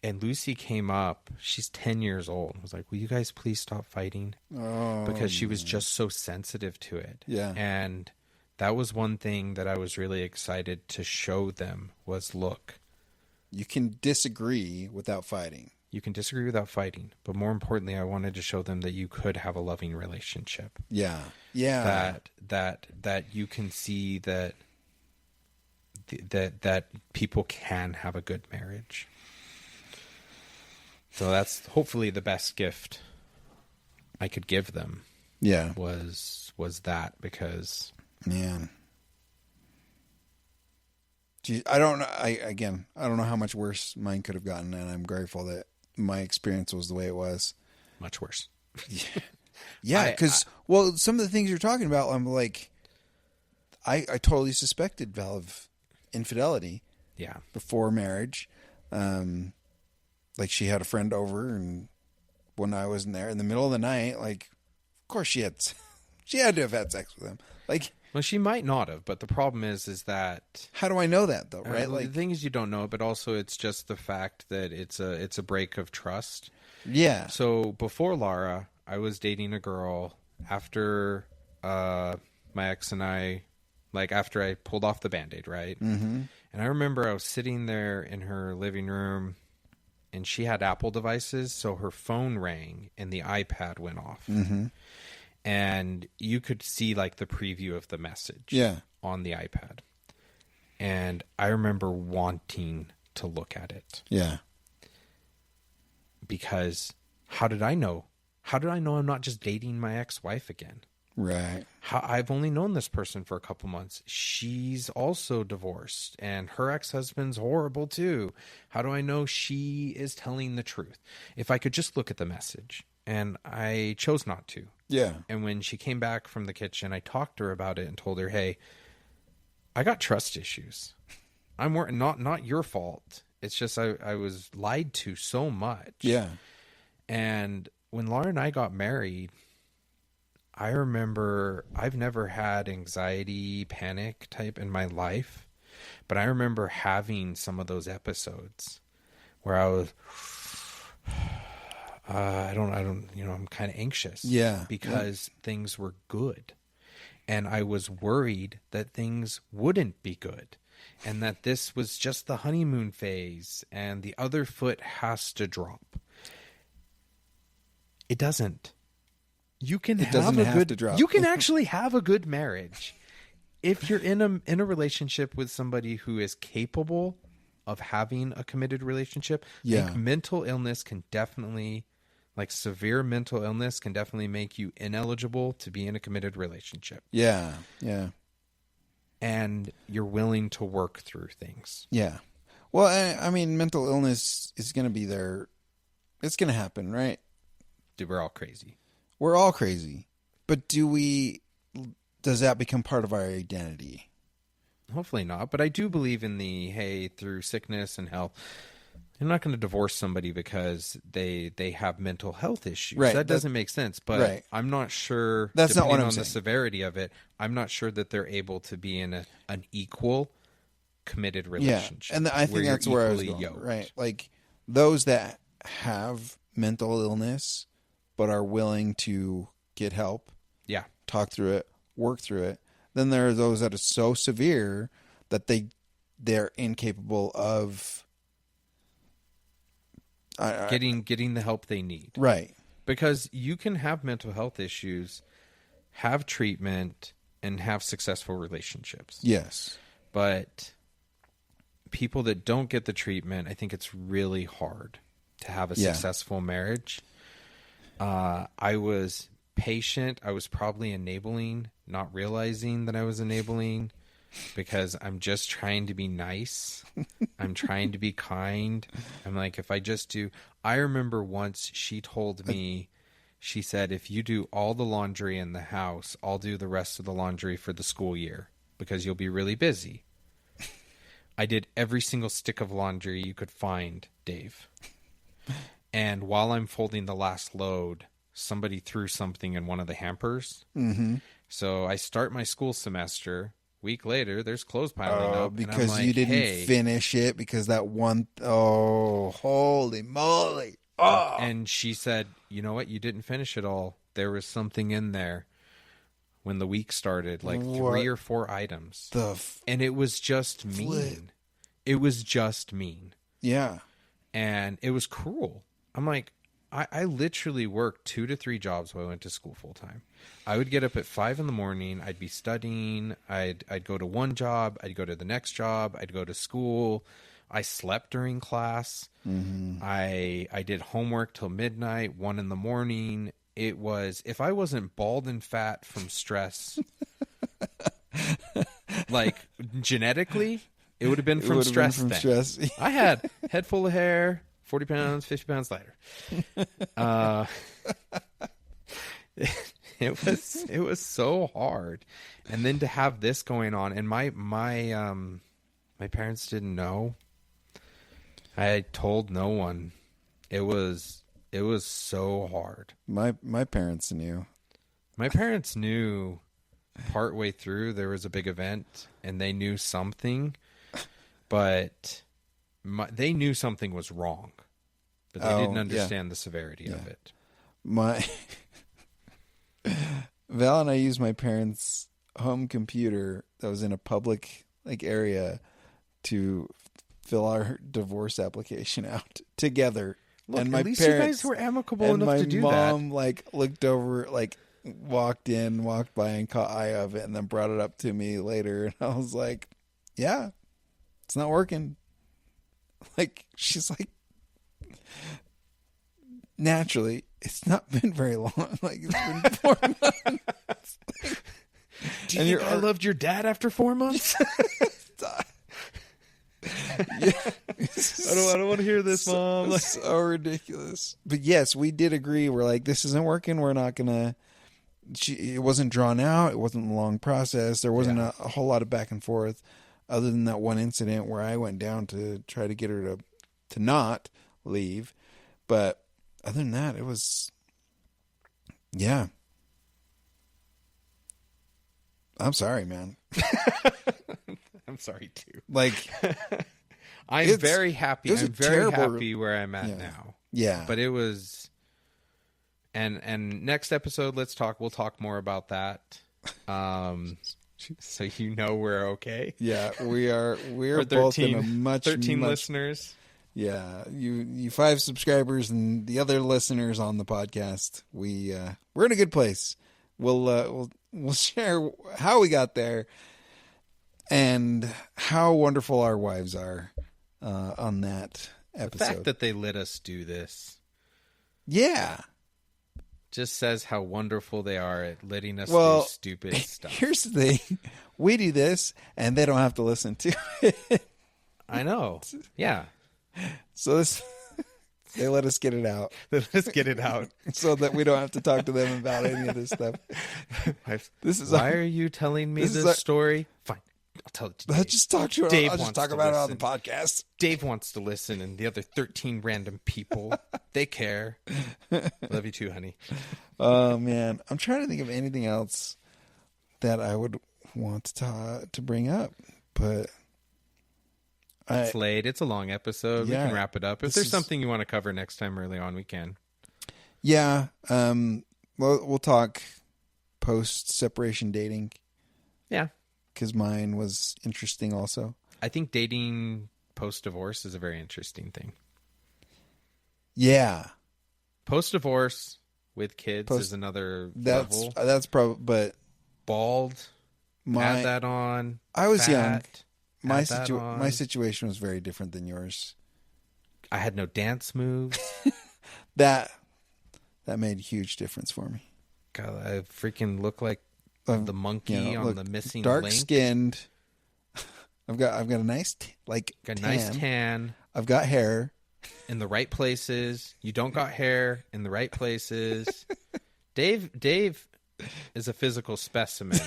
And Lucy came up. She's 10 years old. I was like, will you guys please stop fighting? Oh, because she was just so sensitive to it. Yeah. And that was one thing that I was really excited to show them was, look. You can disagree without fighting. You can disagree without fighting, but more importantly, I wanted to show them that you could have a loving relationship. Yeah. Yeah. That you can see that that people can have a good marriage. So that's hopefully the best gift I could give them. Yeah. Was that, because man. Gee, I don't know. I don't know how much worse mine could have gotten, and I'm grateful that my experience was the way it was. Much worse. Yeah, because some of the things you're talking about, I'm like, I totally suspected Val of infidelity. Yeah. Before marriage, like she had a friend over, and when I wasn't there in the middle of the night, like, of course she had to have had sex with him. Like, well, she might not have, but the problem is that how do I know that though? Right? Like, the thing is, you don't know, but also it's just the fact that it's a break of trust. Yeah. So before Lara, I was dating a girl after my ex and I, like after I pulled off the Band-Aid, right? Mm-hmm. And I remember I was sitting there in her living room, and she had Apple devices, so her phone rang and the iPad went off. Mm-hmm. And you could see like the preview of the message on the iPad. And I remember wanting to look at it. Yeah. Because how did I know? How did I know I'm not just dating my ex-wife again? Right. I've only known this person for a couple months. She's also divorced, and her ex-husband's horrible too. How do I know she is telling the truth? If I could just look at the message. And I chose not to. Yeah. And when she came back from the kitchen, I talked to her about it and told her, hey, I got trust issues. I'm not your fault. It's just I was lied to so much. Yeah. And when Laura and I got married, I remember I've never had anxiety, panic type in my life. But I remember having some of those episodes where I was... I'm kind of anxious. Yeah. Because things were good. And I was worried that things wouldn't be good. And that this was just the honeymoon phase and the other foot has to drop. It doesn't. You can you can actually have a good marriage if you're in a relationship with somebody who is capable of having a committed relationship. Yeah. I think mental illness can definitely, like severe mental illness can definitely make you ineligible to be in a committed relationship. Yeah. Yeah. And you're willing to work through things. Yeah. Well, I mean, mental illness is going to be there. It's going to happen, right? Dude, we're all crazy. We're all crazy. But does that become part of our identity? Hopefully not. But I do believe in hey, through sickness and health, I'm not going to divorce somebody because they have mental health issues. Right. That doesn't make sense. But I'm not sure. That's not what I'm on saying. The severity of it, I'm not sure that they're able to be in an equal committed relationship. Yeah. And I think that's where I was going. Yoked. Right. Like those that have mental illness but are willing to get help. Yeah. Talk through it, work through it. Then there are those that are so severe that they're incapable of getting the help they need. Right. Because you can have mental health issues, have treatment, and have successful relationships. Yes. But people that don't get the treatment, I think it's really hard to have a successful marriage. I was patient. I was probably enabling, not realizing that I was enabling, because I'm just trying to be nice. I'm trying to be kind. I'm like, if I just do... I remember once she told me, she said, if you do all the laundry in the house, I'll do the rest of the laundry for the school year because you'll be really busy. I did every single stick of laundry you could find, Dave. And while I'm folding the last load, somebody threw something in one of the hampers. Mm-hmm. So I start my school semester. Week later, there's clothes piling up. Because like, you didn't finish it because that one... Oh, holy moly. Oh. And she said, you know what? You didn't finish it all. There was something in there when the week started, like 3 or 4 items. And it was just mean. It was just mean. Yeah. And it was cruel. I'm like, I literally worked 2 to 3 jobs while I went to school full time. I would get up at 5 a.m. I'd be studying. I'd go to one job. I'd go to the next job. I'd go to school. I slept during class. Mm-hmm. I did homework till midnight, 1 a.m. It was, if I wasn't bald and fat from stress, like genetically, it would have been from stress. Stress. I had head full of hair, 40 pounds, 50 pounds lighter. It was so hard. And then to have this going on, and my parents didn't know. I told no one. It was so hard. My parents knew. My parents knew partway through there was a big event, and they knew something, but they knew something was wrong, but they didn't understand the severity of it. Val and I used my parents' home computer that was in a public area to fill our divorce application out together. Look, and my at least parents, you guys were amicable enough to do that. And my mom looked over, walked by and caught eye of it, and then brought it up to me later. And I was like, "Yeah, it's not working." She's like, naturally, it's not been very long. It's been 4 months. Do you think I loved your dad after 4 months? Yeah. I don't want to hear this, Mom. So ridiculous. But yes, we did agree. We're like, this isn't working. We're not gonna. It wasn't drawn out. It wasn't a long process. There wasn't a whole lot of back and forth, other than that one incident where I went down to try to get her to not leave. But other than that, it was. Yeah. I'm sorry, man. I'm sorry too. I'm very happy. I'm very happy where I'm at now. Yeah. But it was, and next episode, we'll talk more about that. So we're okay. Yeah, we are. We're 13, both in a much 13 listeners. Yeah, you 5 subscribers and the other listeners on the podcast. We're in a good place. We'll share how we got there and how wonderful our wives are on that episode. The fact that they let us do this, just says how wonderful they are at letting us do stupid stuff. Here's the thing: we do this, and they don't have to listen to it. I know. Yeah. So they let us get it out. Let's get it out so that we don't have to talk to them about any of this stuff. Why are you telling me this story? Fine. I'll tell it to Dave. Let's just talk to Dave. I'll just talk about it on the podcast. Dave wants to listen, and the other 13 random people, they care. Love you too, honey. Oh, man. I'm trying to think of anything else that I would want to bring up, but... It's late. It's a long episode. We can wrap it up. If there's something you want to cover next time early on, we can. Yeah. We'll talk post-separation dating. Yeah. Because mine was interesting also. I think dating post-divorce is a very interesting thing. Yeah. Post-divorce with kids is another level. That's probably, but... Bald. Add that on. I was young. My my situation was very different than yours. I had no dance moves. That made a huge difference for me. God, I freaking look like the monkey on the missing dark link. Skinned. I've got a nice nice tan. I've got hair in the right places. You don't got hair in the right places. Dave is a physical specimen.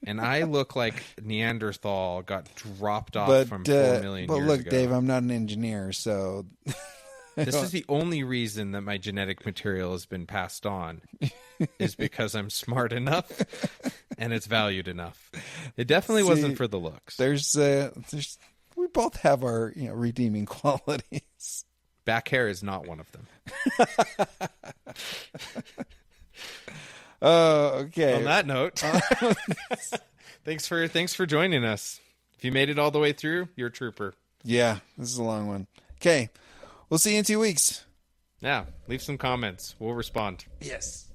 And I look like Neanderthal got dropped off from 4 million years ago. But look, Dave, I'm not an engineer, so... This is the only reason that my genetic material has been passed on, is because I'm smart enough and it's valued enough. It definitely wasn't for the looks. We both have our redeeming qualities. Back hair is not one of them. Oh, okay. On that note, thanks for joining us. If you made it all the way through, you're a trooper. Yeah, this is a long one. Okay, we'll see you in 2 weeks. Yeah, leave some comments. We'll respond. Yes.